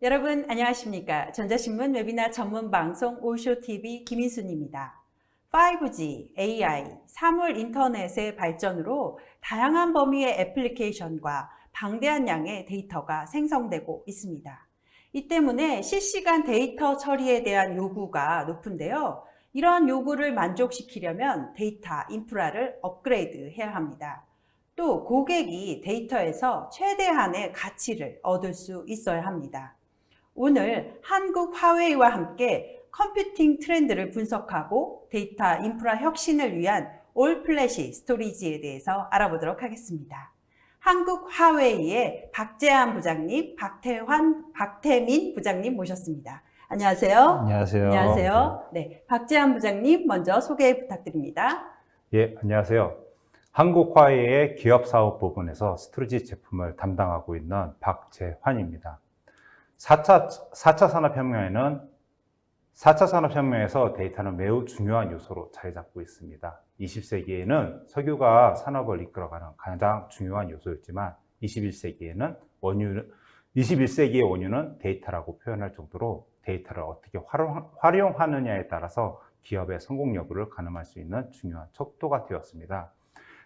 여러분 안녕하십니까? 전자신문 웨비나 전문 방송 오쇼TV 김인순입니다. 5G, AI, 사물 인터넷의 발전으로 다양한 범위의 애플리케이션과 방대한 양의 데이터가 생성되고 있습니다. 이 때문에 실시간 데이터 처리에 대한 요구가 높은데요. 이러한 요구를 만족시키려면 데이터 인프라를 업그레이드해야 합니다. 또 고객이 데이터에서 최대한의 가치를 얻을 수 있어야 합니다. 오늘 한국 화웨이와 함께 컴퓨팅 트렌드를 분석하고 데이터 인프라 혁신을 위한 올플래시 스토리지에 대해서 알아보도록 하겠습니다. 한국 화웨이의 박재환 부장님, 박태민 부장님 모셨습니다. 안녕하세요. 안녕하세요. 안녕하세요. 네, 박재환 부장님 먼저 소개 부탁드립니다. 예, 안녕하세요. 한국 화웨이의 기업 사업 부분에서 스토리지 제품을 담당하고 있는 박재환입니다. 4차 산업혁명에서 데이터는 매우 중요한 요소로 자리 잡고 있습니다. 20세기에는 석유가 산업을 이끌어가는 가장 중요한 요소였지만 21세기의 원유는 데이터라고 표현할 정도로 데이터를 어떻게 활용하느냐에 따라서 기업의 성공 여부를 가늠할 수 있는 중요한 척도가 되었습니다.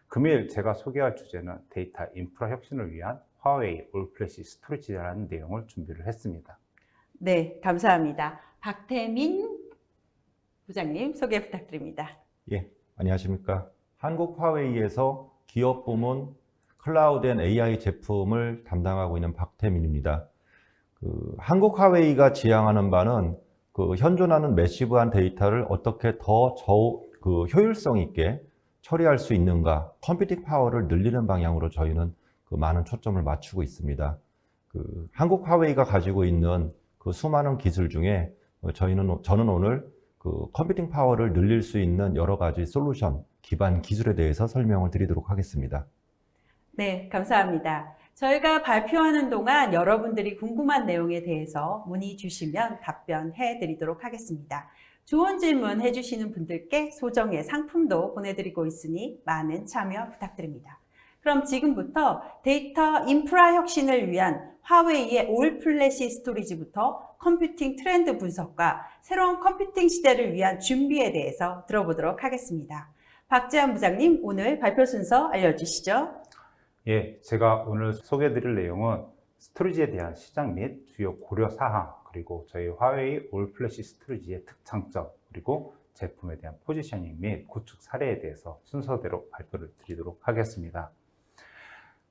금일 제가 소개할 주제는 데이터 인프라 혁신을 위한 화웨이 올플래시 스토리지라는 내용을 준비를 했습니다. 네, 감사합니다. 박태민 부장님 소개 부탁드립니다. 예, 안녕하십니까. 한국 화웨이에서 기업 부문 클라우드 앤 AI 제품을 담당하고 있는 박태민입니다. 한국 화웨이가 지향하는 바는 현존하는 매시브한 데이터를 어떻게 더 효율성 있게 처리할 수 있는가, 컴퓨팅 파워를 늘리는 방향으로 저희는 많은 초점을 맞추고 있습니다. 한국 화웨이가 가지고 있는 수많은 기술 중에 저는 오늘 컴퓨팅 파워를 늘릴 수 있는 여러 가지 솔루션, 기반 기술에 대해서 설명을 드리도록 하겠습니다. 네, 감사합니다. 저희가 발표하는 동안 여러분들이 궁금한 내용에 대해서 문의 주시면 답변해 드리도록 하겠습니다. 좋은 질문 해주시는 분들께 소정의 상품도 보내드리고 있으니 많은 참여 부탁드립니다. 그럼 지금부터 데이터 인프라 혁신을 위한 화웨이의 올플래시 스토리지부터 컴퓨팅 트렌드 분석과 새로운 컴퓨팅 시대를 위한 준비에 대해서 들어보도록 하겠습니다. 박재환 부장님, 오늘 발표 순서 알려주시죠. 예, 제가 오늘 소개해드릴 내용은 스토리지에 대한 시장 및 주요 고려 사항, 그리고 저희 화웨이 올플래시 스토리지의 특장점, 그리고 제품에 대한 포지셔닝 및 구축 사례에 대해서 순서대로 발표를 드리도록 하겠습니다.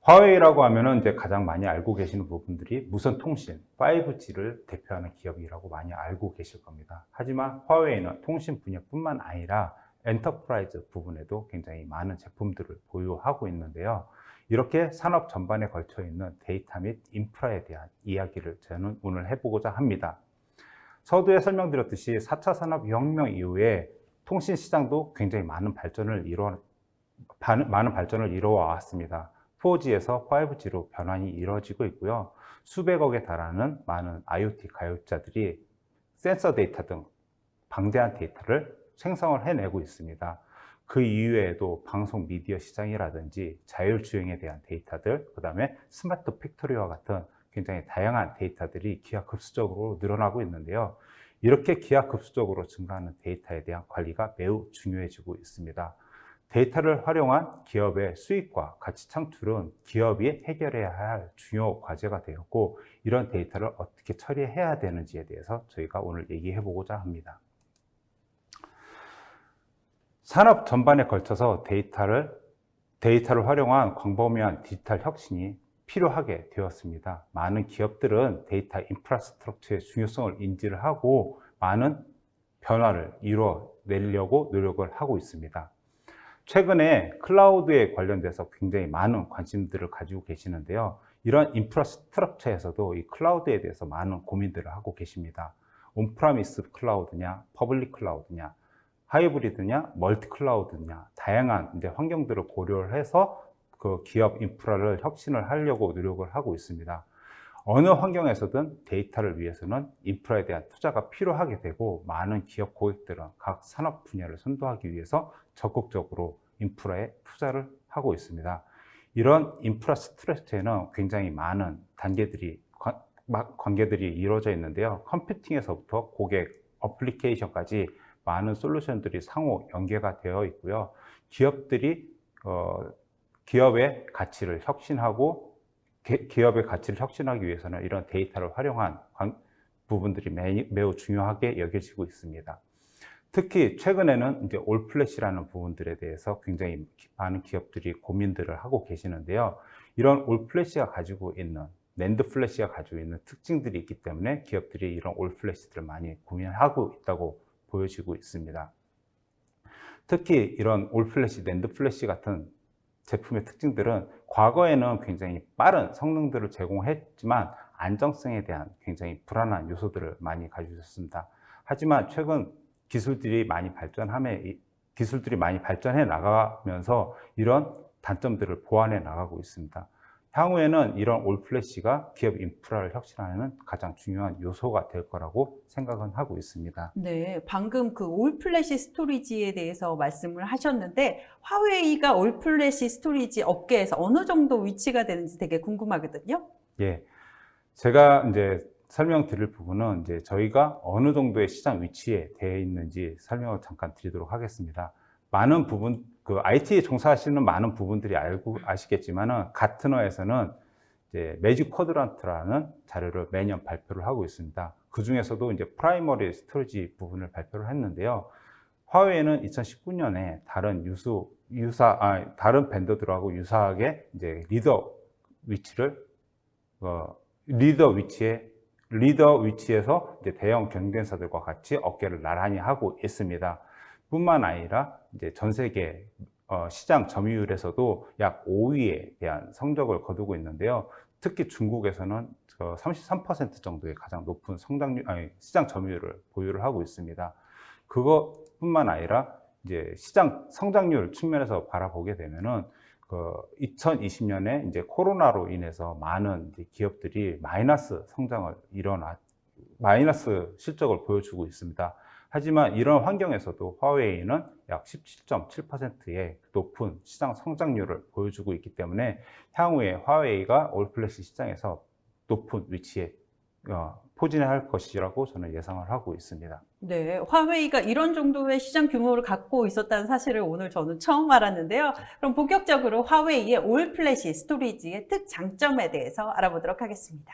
화웨이라고 하면은 이제 가장 많이 알고 계시는 부분들이 무선 통신, 5G를 대표하는 기업이라고 많이 알고 계실 겁니다. 하지만 화웨이는 통신 분야뿐만 아니라 엔터프라이즈 부분에도 굉장히 많은 제품들을 보유하고 있는데요. 이렇게 산업 전반에 걸쳐 있는 데이터 및 인프라에 대한 이야기를 저는 오늘 해보고자 합니다. 서두에 설명드렸듯이 4차 산업혁명 이후에 통신 시장도 굉장히 많은 발전을 이루어 왔습니다. 4G에서 5G로 변환이 이루어지고 있고요. 수백억에 달하는 많은 IoT 가입자들이 센서 데이터 등 방대한 데이터를 생성을 해내고 있습니다. 그 이외에도 방송 미디어 시장이라든지 자율주행에 대한 데이터들, 그 다음에 스마트 팩토리와 같은 굉장히 다양한 데이터들이 기하급수적으로 늘어나고 있는데요. 이렇게 기하급수적으로 증가하는 데이터에 대한 관리가 매우 중요해지고 있습니다. 데이터를 활용한 기업의 수익과 가치 창출은 기업이 해결해야 할 중요 과제가 되었고, 이런 데이터를 어떻게 처리해야 되는지에 대해서 저희가 오늘 얘기해 보고자 합니다. 산업 전반에 걸쳐서 데이터를 활용한 광범위한 디지털 혁신이 필요하게 되었습니다. 많은 기업들은 데이터 인프라스트럭처의 중요성을 인지를 하고 많은 변화를 이루어내려고 노력을 하고 있습니다. 최근에 클라우드에 관련돼서 굉장히 많은 관심들을 가지고 계시는데요. 이런 인프라스트럭처에서도 이 클라우드에 대해서 많은 고민들을 하고 계십니다. 온프라미스 클라우드냐, 퍼블릭 클라우드냐, 하이브리드냐, 멀티 클라우드냐, 다양한 환경들을 고려를 해서 기업 인프라를 혁신을 하려고 노력을 하고 있습니다. 어느 환경에서든 데이터를 위해서는 인프라에 대한 투자가 필요하게 되고, 많은 기업 고객들은 각 산업 분야를 선도하기 위해서 적극적으로 인프라에 투자를 하고 있습니다. 이런 인프라스트럭처에는 굉장히 많은 단계들이 관계들이 이루어져 있는데요. 컴퓨팅에서부터 고객, 어플리케이션까지 많은 솔루션들이 상호 연계가 되어 있고요. 기업들이 기업의 가치를 혁신하고 기업의 가치를 혁신하기 위해서는 이런 데이터를 활용한 부분들이 매우 중요하게 여겨지고 있습니다. 특히 최근에는 이제 올플래시라는 부분들에 대해서 굉장히 많은 기업들이 고민들을 하고 계시는데요. 이런 올플래시가 가지고 있는 낸드 플래시가 가지고 있는 특징들이 있기 때문에 기업들이 이런 올플래시들을 많이 고민하고 있다고 보여지고 있습니다. 특히 이런 올플래시, 낸드 플래시 같은 제품의 특징들은 과거에는 굉장히 빠른 성능들을 제공했지만 안정성에 대한 굉장히 불안한 요소들을 많이 가지고 있었습니다. 하지만 최근 기술들이 많이 발전해 나가면서 이런 단점들을 보완해 나가고 있습니다. 향후에는 이런 올플래시가 기업 인프라를 혁신하는 가장 중요한 요소가 될 거라고 생각은 하고 있습니다. 네, 방금 그 올플래시 스토리지에 대해서 말씀을 하셨는데 화웨이가 올플래시 스토리지 업계에서 어느 정도 위치가 되는지 되게 궁금하거든요. 예, 제가 이제 설명드릴 부분은 이제 저희가 어느 정도의 시장 위치에 되어 있는지 설명을 잠깐 드리도록 하겠습니다. 많은 부분, 그 IT에 종사하시는 많은 부분들이 아시겠지만은 가트너에서는 이제 매직 쿼드란트라는 자료를 매년 발표를 하고 있습니다. 그 중에서도 이제 프라이머리 스토리지 부분을 발표를 했는데요. 화웨이는 2019년에 다른 벤더들하고 유사하게 이제 리더 위치에서 이제 대형 경쟁사들과 같이 어깨를 나란히 하고 있습니다. 뿐만 아니라 이제 전 세계 시장 점유율에서도 약 5위에 대한 성적을 거두고 있는데요. 특히 중국에서는 33% 정도의 가장 높은 시장 점유율을 보유를 하고 있습니다. 그것뿐만 아니라 이제 시장 성장률 측면에서 바라보게 되면은 2020년에 이제 코로나로 인해서 많은 이제 기업들이 마이너스 실적을 보여주고 있습니다. 하지만 이런 환경에서도 화웨이는 약 17.7%의 높은 시장 성장률을 보여주고 있기 때문에 향후에 화웨이가 올플래시 시장에서 높은 위치에 포진할 것이라고 저는 예상을 하고 있습니다. 네, 화웨이가 이런 정도의 시장 규모를 갖고 있었다는 사실을 오늘 저는 처음 알았는데요. 그럼 본격적으로 화웨이의 올플래시 스토리지의 특장점에 대해서 알아보도록 하겠습니다.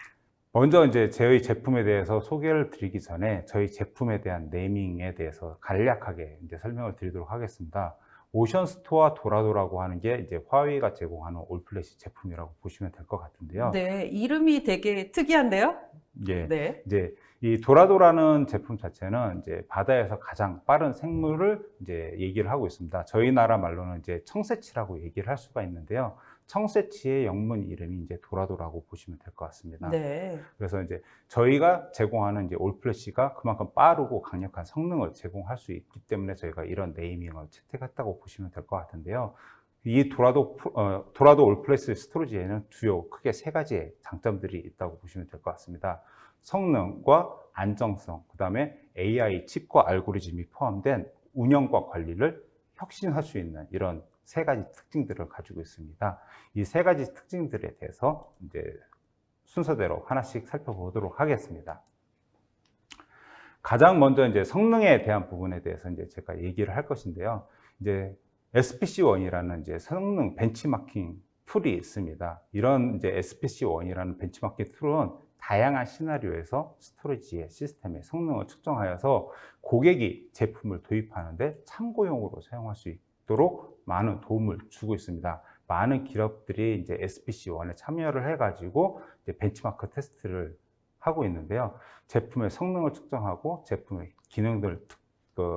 먼저 이제 저희 제품에 대해서 소개를 드리기 전에 저희 제품에 대한 네이밍에 대해서 간략하게 이제 설명을 드리도록 하겠습니다. 오션스토어 도라도라고 하는 게 이제 화웨이가 제공하는 올플래시 제품이라고 보시면 될 것 같은데요. 네, 이름이 되게 특이한데요? 예, 네. 이제 이 도라도라는 제품 자체는 이제 바다에서 가장 빠른 생물을 이제 얘기를 하고 있습니다. 저희 나라 말로는 이제 청새치라고 얘기를 할 수가 있는데요. 청새치의 영문 이름이 이제 도라도라고 보시면 될 것 같습니다. 네. 그래서 이제 저희가 제공하는 이제 올플래시가 그만큼 빠르고 강력한 성능을 제공할 수 있기 때문에 저희가 이런 네이밍을 채택했다고 보시면 될 것 같은데요. 이 도라도 올플래시 스토리지에는 주요 크게 세 가지의 장점들이 있다고 보시면 될 것 같습니다. 성능과 안정성, 그 다음에 AI 칩과 알고리즘이 포함된 운영과 관리를 혁신할 수 있는 이런 세 가지 특징들을 가지고 있습니다. 이 세 가지 특징들에 대해서 이제 순서대로 하나씩 살펴보도록 하겠습니다. 가장 먼저 이제 성능에 대한 부분에 대해서 이제 제가 얘기를 할 것인데요. 이제 SPC1이라는 이제 성능 벤치마킹 툴이 있습니다. 이런 이제 SPC1이라는 벤치마킹 툴은 다양한 시나리오에서 스토리지의 시스템의 성능을 측정하여서 고객이 제품을 도입하는데 참고용으로 사용할 수 있도록 많은 도움을 주고 있습니다. 많은 기업들이 이제 SPC1에 참여를 해가지고 이제 벤치마크 테스트를 하고 있는데요. 제품의 성능을 측정하고 제품의 기능들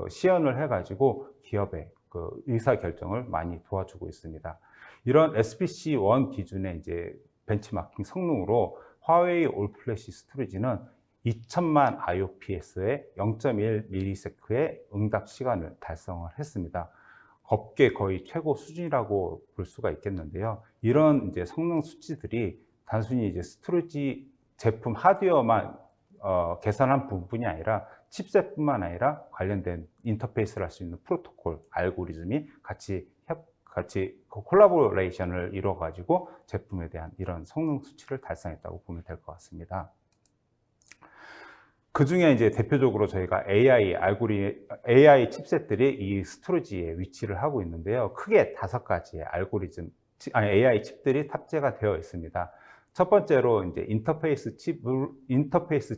시연을 해가지고 기업의 의사 결정을 많이 도와주고 있습니다. 이런 SPC1 기준의 이제 벤치마킹 성능으로 화웨이 올플래시 스토리지는 2000만 IOPS의 0.1ms의 응답 시간을 달성을 했습니다. 업계 거의 최고 수준이라고 볼 수가 있겠는데요. 이런 이제 성능 수치들이 단순히 이제 스토리지 제품 하드웨어만 개선한 부분이 아니라 칩셋뿐만 아니라 관련된 인터페이스를 할 수 있는 프로토콜, 알고리즘이 같이 콜라보레이션을 이루어 가지고 제품에 대한 이런 성능 수치를 달성했다고 보면 될 것 같습니다. 그 중에 이제 대표적으로 저희가 AI 칩셋들이 이 스토리지에 위치를 하고 있는데요. 크게 5가지의 AI 칩들이 탑재가 되어 있습니다. 첫 번째로 이제 인터페이스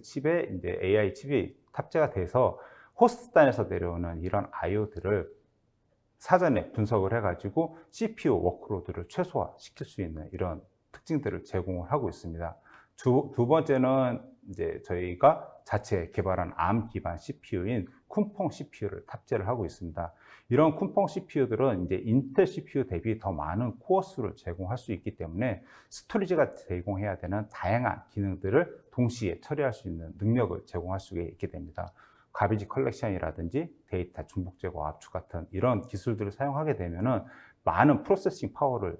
칩에 이제 AI 칩이 탑재가 돼서 호스트 단에서 내려오는 이런 IO들을 사전에 분석을 해가지고 CPU 워크로드를 최소화시킬 수 있는 이런 특징들을 제공을 하고 있습니다. 두 번째는 이제 저희가 자체 개발한 ARM 기반 CPU인 쿤펑 CPU를 탑재를 하고 있습니다. 이런 쿤펑 CPU들은 이제 인텔 CPU 대비 더 많은 코어 수를 제공할 수 있기 때문에 스토리지가 제공해야 되는 다양한 기능들을 동시에 처리할 수 있는 능력을 제공할 수 있게 됩니다. 가비지 컬렉션이라든지 데이터 중복 제거 압축 같은 이런 기술들을 사용하게 되면은 많은 프로세싱 파워를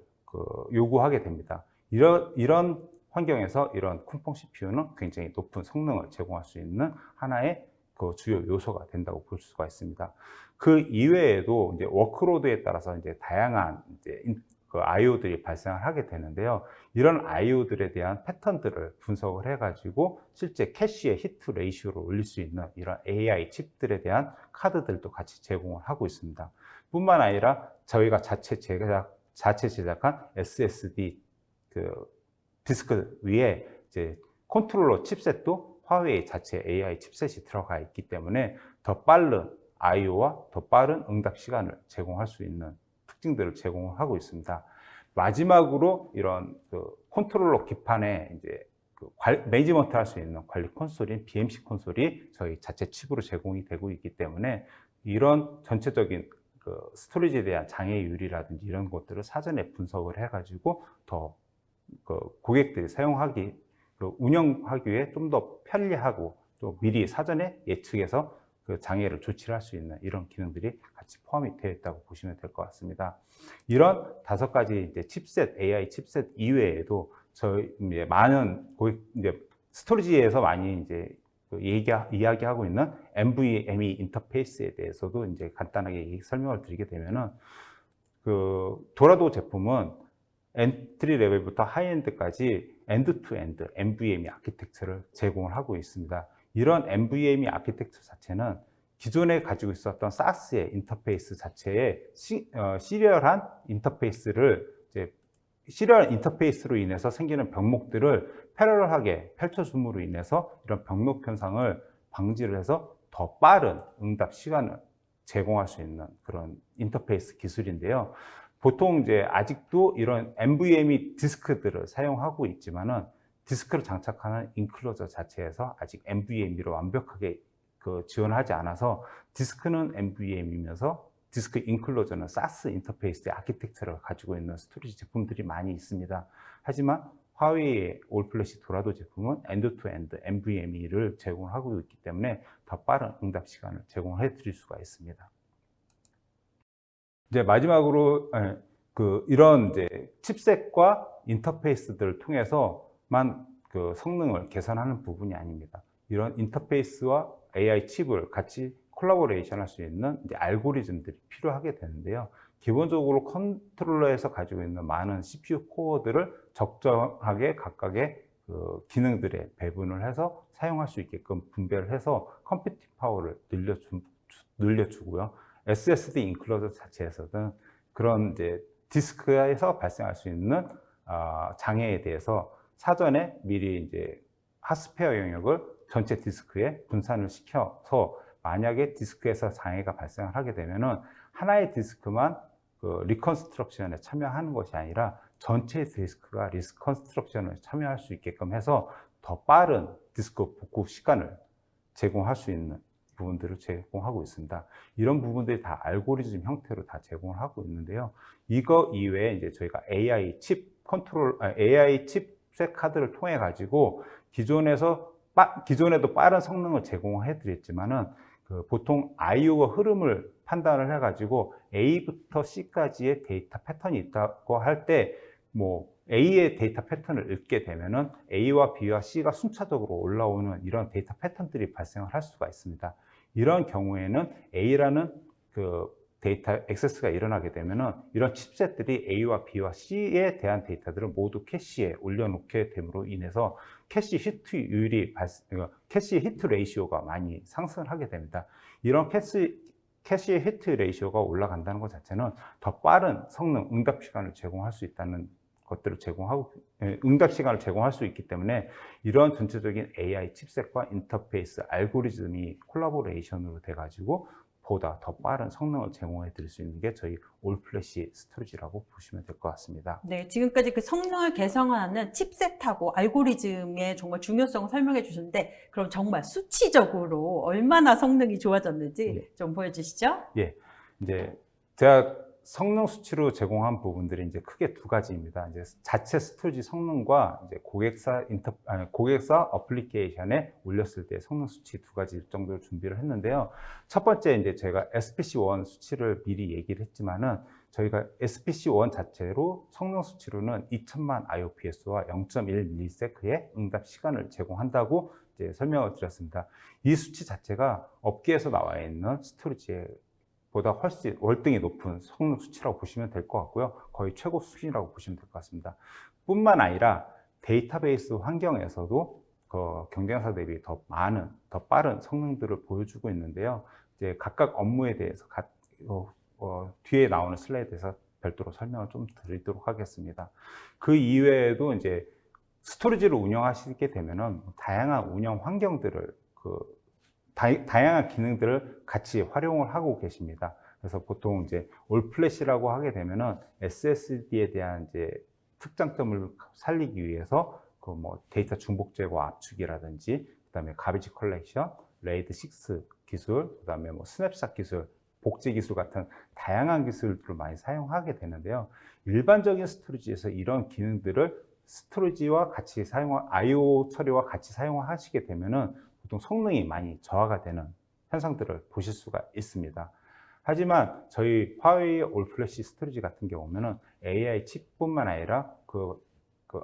요구하게 됩니다. 이런 환경에서 이런 쿤펑 CPU는 굉장히 높은 성능을 제공할 수 있는 하나의 그 주요 요소가 된다고 볼 수가 있습니다. 그 이외에도 이제 워크로드에 따라서 이제 다양한 이제 그 IO들이 발생을 하게 되는데요. 이런 IO들에 대한 패턴들을 분석을 해가지고 실제 캐시의 히트 레이시오를 올릴 수 있는 이런 AI 칩들에 대한 카드들도 같이 제공을 하고 있습니다. 뿐만 아니라 저희가 자체 제작한 SSD 디스크 위에 이제 컨트롤러 칩셋도 화웨이 자체 AI 칩셋이 들어가 있기 때문에 더 빠른 IO와 더 빠른 응답 시간을 제공할 수 있는 특징들을 제공을 하고 있습니다. 마지막으로 이런 컨트롤러 기판에 이제 매니지먼트 할 수 있는 관리 콘솔인 BMC 콘솔이 저희 자체 칩으로 제공이 되고 있기 때문에 이런 전체적인 스토리지에 대한 장애율이라든지 이런 것들을 사전에 분석을 해가지고 더 고객들이 운영하기 위해 좀 더 편리하고 또 미리 사전에 예측해서 그 장애를 조치를 할 수 있는 이런 기능들이 같이 포함이 되어 있다고 보시면 될 것 같습니다. 이런 5가지 이제 칩셋, AI 칩셋 이외에도 저희 이제 많은 스토리지에서 많이 이제 이야기하고 있는 NVMe 인터페이스에 대해서도 이제 간단하게 설명을 드리게 되면은 도라도 제품은 엔트리 레벨부터 하이엔드까지 엔드-투-엔드 NVMe 아키텍처를 제공을 하고 있습니다. 이런 NVMe 아키텍처 자체는 기존에 가지고 있었던 SAS의 인터페이스 자체에 시리얼한 인터페이스로 인해서 생기는 병목들을 패러럴하게 펼쳐줌으로 인해서 이런 병목 현상을 방지를 해서 더 빠른 응답 시간을 제공할 수 있는 그런 인터페이스 기술인데요. 보통 이제 아직도 이런 NVMe 디스크들을 사용하고 있지만은 디스크를 장착하는 인클로저 자체에서 아직 NVMe로 완벽하게 지원하지 않아서 디스크는 NVMe이면서 디스크 인클로저는 SAS 인터페이스의 아키텍처를 가지고 있는 스토리지 제품들이 많이 있습니다. 하지만 화웨이의 올플래시 도라도 제품은 엔드-투-엔드 NVMe를 제공하고 있기 때문에 더 빠른 응답 시간을 제공해 드릴 수가 있습니다. 이제 마지막으로 이런 이제 칩셋과 인터페이스들을 통해서만 성능을 개선하는 부분이 아닙니다. 이런 인터페이스와 AI 칩을 같이 콜라보레이션 할 수 있는 이제 알고리즘들이 필요하게 되는데요. 기본적으로 컨트롤러에서 가지고 있는 많은 CPU 코어들을 적정하게 각각의 기능들에 배분을 해서 사용할 수 있게끔 분배를 해서 컴퓨팅 파워를 늘려주고요. SSD 인클로저 자체에서는 그런 이제 디스크에서 발생할 수 있는 장애에 대해서 사전에 미리 이제 핫스페어 영역을 전체 디스크에 분산을 시켜서 만약에 디스크에서 장애가 발생을 하게 되면은 하나의 디스크만 리컨스트럭션에 참여하는 것이 아니라 전체 디스크가 리컨스트럭션에 참여할 수 있게끔 해서 더 빠른 디스크 복구 시간을 제공할 수 있는 부분들을 제공하고 있습니다. 이런 부분들이 다 알고리즘 형태로 다 제공을 하고 있는데요. 이거 이외에 이제 저희가 AI 칩셋 카드를 통해 가지고 기존에도 빠른 성능을 제공해 드렸지만은 보통 IO와 흐름을 판단을 해 가지고 A부터 C까지의 데이터 패턴이 있다고 할 때 A의 데이터 패턴을 읽게 되면은 A와 B와 C가 순차적으로 올라오는 이런 데이터 패턴들이 발생을 할 수가 있습니다. 이런 경우에는 A라는 데이터 액세스가 일어나게 되면은 이런 칩셋들이 A와 B와 C에 대한 데이터들을 모두 캐시에 올려놓게 됨으로 인해서 캐시 히트율이 캐시 히트 레이시오가 많이 상승을 하게 됩니다. 이런 캐시 히트 레이시오가 올라간다는 것 자체는 더 빠른 성능, 응답 시간을 제공할 수 있다는 것들을 응답 시간을 제공할 수 있기 때문에 이런 전체적인 AI 칩셋과 인터페이스 알고리즘이 콜라보레이션으로 돼가지고 보다 더 빠른 성능을 제공해 드릴 수 있는 게 저희 올플래시 스토리지라고 보시면 될 것 같습니다. 네, 지금까지 그 성능을 개선하는 칩셋하고 알고리즘의 정말 중요성을 설명해 주셨는데, 그럼 정말 수치적으로 얼마나 성능이 좋아졌는지 좀 보여주시죠. 예, 이제 제가 성능 수치로 제공한 부분들이 이제 크게 두 가지입니다. 이제 자체 스토리지 성능과 이제 고객사 어플리케이션에 올렸을 때 성능 수치 두 가지 정도를 준비를 했는데요. 첫 번째 이제 제가 SPC1 수치를 미리 얘기를 했지만은 저희가 SPC1 자체로 성능 수치로는 2000만 IOPS와 0.1ms의 응답 시간을 제공한다고 이제 설명을 드렸습니다. 이 수치 자체가 업계에서 나와 있는 스토리지에 보다 훨씬 월등히 높은 성능 수치라고 보시면 될 것 같고요. 거의 최고 수준이라고 보시면 될 것 같습니다. 뿐만 아니라 데이터베이스 환경에서도 경쟁사 대비 더 많은, 더 빠른 성능들을 보여주고 있는데요. 이제 각각 업무에 대해서 뒤에 나오는 슬라이드에서 별도로 설명을 좀 드리도록 하겠습니다. 그 이외에도 이제 스토리지를 운영하시게 되면은 다양한 운영 환경들을 다양한 기능들을 같이 활용을 하고 계십니다. 그래서 보통 이제 올플래시라고 하게 되면은 SSD에 대한 이제 특장점을 살리기 위해서 데이터 중복 제거 압축이라든지, 그다음에 가비지 컬렉션, 레이드 6 기술, 그다음에 스냅샷 기술, 복제 기술 같은 다양한 기술들을 많이 사용하게 되는데요. 일반적인 스토리지에서 이런 기능들을 스토리지와 같이 IO 처리와 같이 사용하시게 되면은 보통 성능이 많이 저하가 되는 현상들을 보실 수가 있습니다. 하지만 저희 화웨이 올플래시 스토리지 같은 경우는 AI 칩뿐만 아니라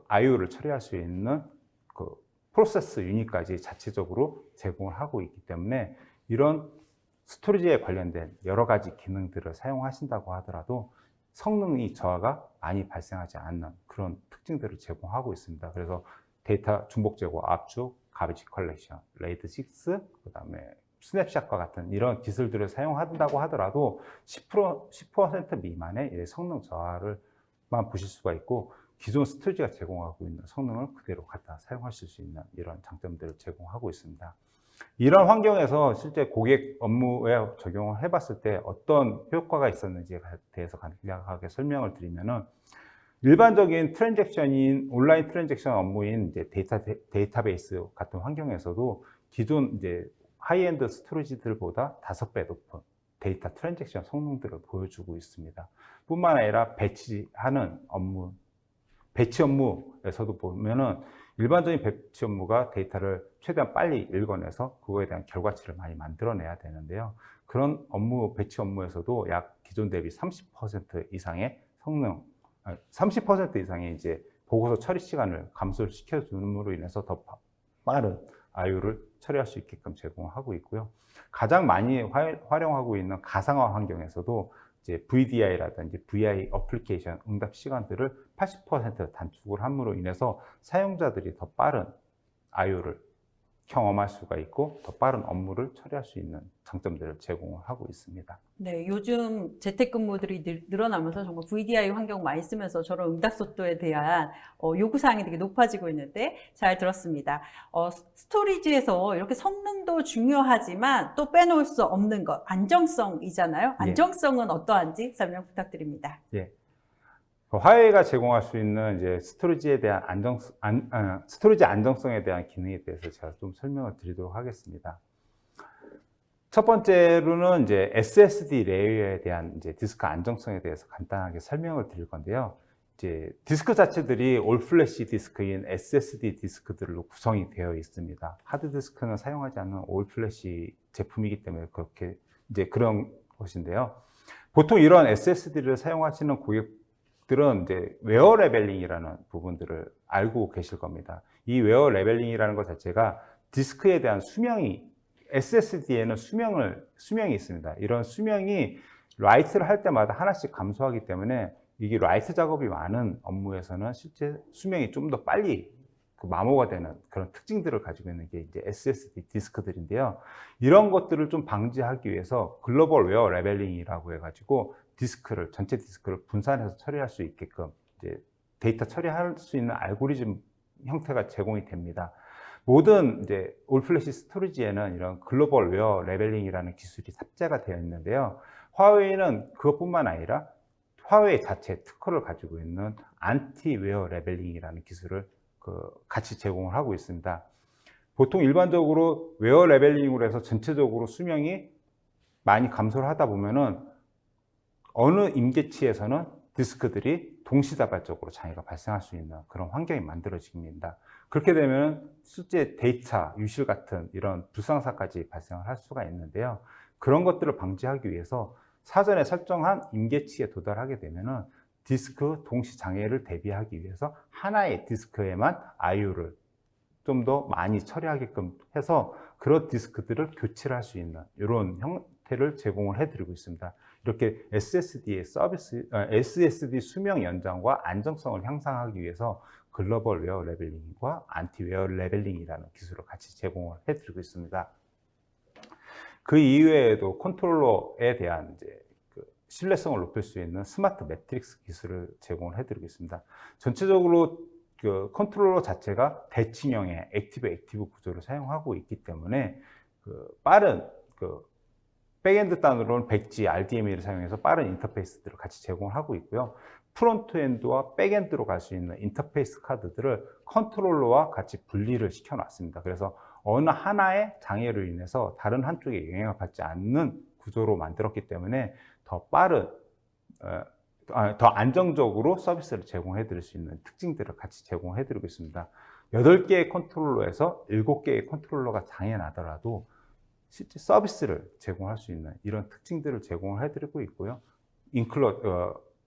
IO를 처리할 수 있는 프로세스 유닛까지 자체적으로 제공을 하고 있기 때문에 이런 스토리지에 관련된 여러 가지 기능들을 사용하신다고 하더라도 성능이 저하가 많이 발생하지 않는 그런 특징들을 제공하고 있습니다. 그래서 데이터 중복 제거, 압축, 가비지 컬렉션, 레이드 6, 그다음에 스냅샷과 같은 이런 기술들을 사용한다고 하더라도 10% 미만의 성능 저하를만 보실 수가 있고, 기존 스토리지가 제공하고 있는 성능을 그대로 갖다 사용하실 수 있는 이런 장점들을 제공하고 있습니다. 이런 환경에서 실제 고객 업무에 적용을 해봤을 때 어떤 효과가 있었는지에 대해서 간략하게 설명을 드리면은, 일반적인 온라인 트랜잭션 업무인 이제 데이터베이스 같은 환경에서도 기존 이제 하이엔드 스토리지들보다 5배 높은 데이터 트랜잭션 성능들을 보여주고 있습니다. 뿐만 아니라 배치 업무에서도 보면은 일반적인 배치 업무가 데이터를 최대한 빨리 읽어내서 그거에 대한 결과치를 많이 만들어내야 되는데요. 그런 배치 업무에서도 약 기존 대비 30% 이상의 30% 이상의 이제 보고서 처리 시간을 감소를 시켜줌으로 인해서 더 빠른 IO를 처리할 수 있게끔 제공하고 있고요. 가장 많이 활용하고 있는 가상화 환경에서도 이제 VDI라든지 VI 어플리케이션 응답 시간들을 80% 단축을 함으로 인해서 사용자들이 더 빠른 IO를 경험할 수가 있고 더 빠른 업무를 처리할 수 있는 장점들을 제공을 하고 있습니다. 네, 요즘 재택근무들이 늘어나면서 정말 VDI 환경 많이 쓰면서 저런 응답 속도에 대한 요구사항이 되게 높아지고 있는데 잘 들었습니다. 스토리지에서 이렇게 성능도 중요하지만 또 빼놓을 수 없는 것, 안정성이잖아요. 안정성은 어떠한지 설명 부탁드립니다. 예. 화웨이가 제공할 수 있는 이제 스토리지에 대한 스토리지 안정성에 대한 기능에 대해서 제가 좀 설명을 드리도록 하겠습니다. 첫 번째로는 이제 SSD 레이어에 대한 이제 디스크 안정성에 대해서 간단하게 설명을 드릴 건데요. 이제 디스크 자체들이 올 플래시 디스크인 SSD 디스크들로 구성이 되어 있습니다. 하드 디스크는 사용하지 않는 올 플래시 제품이기 때문에 그렇게 이제 그런 것인데요. 보통 이런 SSD를 사용하시는 고객들은 이제 웨어 레벨링이라는 부분들을 알고 계실 겁니다. 이 웨어 레벨링이라는 것 자체가 디스크에 대한 SSD에는 수명이 있습니다. 이런 수명이 라이트를 할 때마다 하나씩 감소하기 때문에 이게 라이트 작업이 많은 업무에서는 실제 수명이 좀 더 빨리 마모가 되는 그런 특징들을 가지고 있는 게 이제 SSD 디스크들인데요. 이런 것들을 좀 방지하기 위해서 글로벌 웨어 레벨링이라고 해가지고 전체 디스크를 분산해서 처리할 수 있게끔 이제 데이터 처리할 수 있는 알고리즘 형태가 제공이 됩니다. 모든 이제 올플래시 스토리지에는 이런 글로벌 웨어 레벨링이라는 기술이 탑재가 되어 있는데요. 화웨이는 그것뿐만 아니라 화웨이 자체 특허를 가지고 있는 안티 웨어 레벨링이라는 기술을 같이 제공을 하고 있습니다. 보통 일반적으로 웨어 레벨링으로 해서 전체적으로 수명이 많이 감소를 하다 보면은 어느 임계치에서는 디스크들이 동시다발적으로 장애가 발생할 수 있는 그런 환경이 만들어집니다. 그렇게 되면 실제 데이터 유실 같은 이런 불상사까지 발생을 할 수가 있는데요. 그런 것들을 방지하기 위해서 사전에 설정한 임계치에 도달하게 되면은 디스크 동시 장애를 대비하기 위해서 하나의 디스크에만 IO를 좀 더 많이 처리하게끔 해서 그런 디스크들을 교체를 할 수 있는 이런 형태를 제공을 해드리고 있습니다. 이렇게 SSD 수명 연장과 안정성을 향상하기 위해서 글로벌 웨어 레벨링과 안티 웨어 레벨링이라는 기술을 같이 제공을 해드리고 있습니다. 그 이외에도 컨트롤러에 대한 이제 신뢰성을 높일 수 있는 스마트 매트릭스 기술을 제공을 해드리고 있습니다. 전체적으로 컨트롤러 자체가 대칭형의 액티브 구조를 사용하고 있기 때문에 빠른 백엔드 단으로는 백지, RDMA를 사용해서 빠른 인터페이스들을 같이 제공을 하고 있고요. 프론트엔드와 백엔드로 갈 수 있는 인터페이스 카드들을 컨트롤러와 같이 분리를 시켜놨습니다. 그래서 어느 하나의 장애로 인해서 다른 한쪽에 영향을 받지 않는 구조로 만들었기 때문에 더 빠른, 더 안정적으로 서비스를 제공해 드릴 수 있는 특징들을 같이 제공해 드리고 있습니다. 8개의 컨트롤러에서 7개의 컨트롤러가 장애 나더라도 실제 서비스를 제공할 수 있는 이런 특징들을 제공을 해드리고 있고요.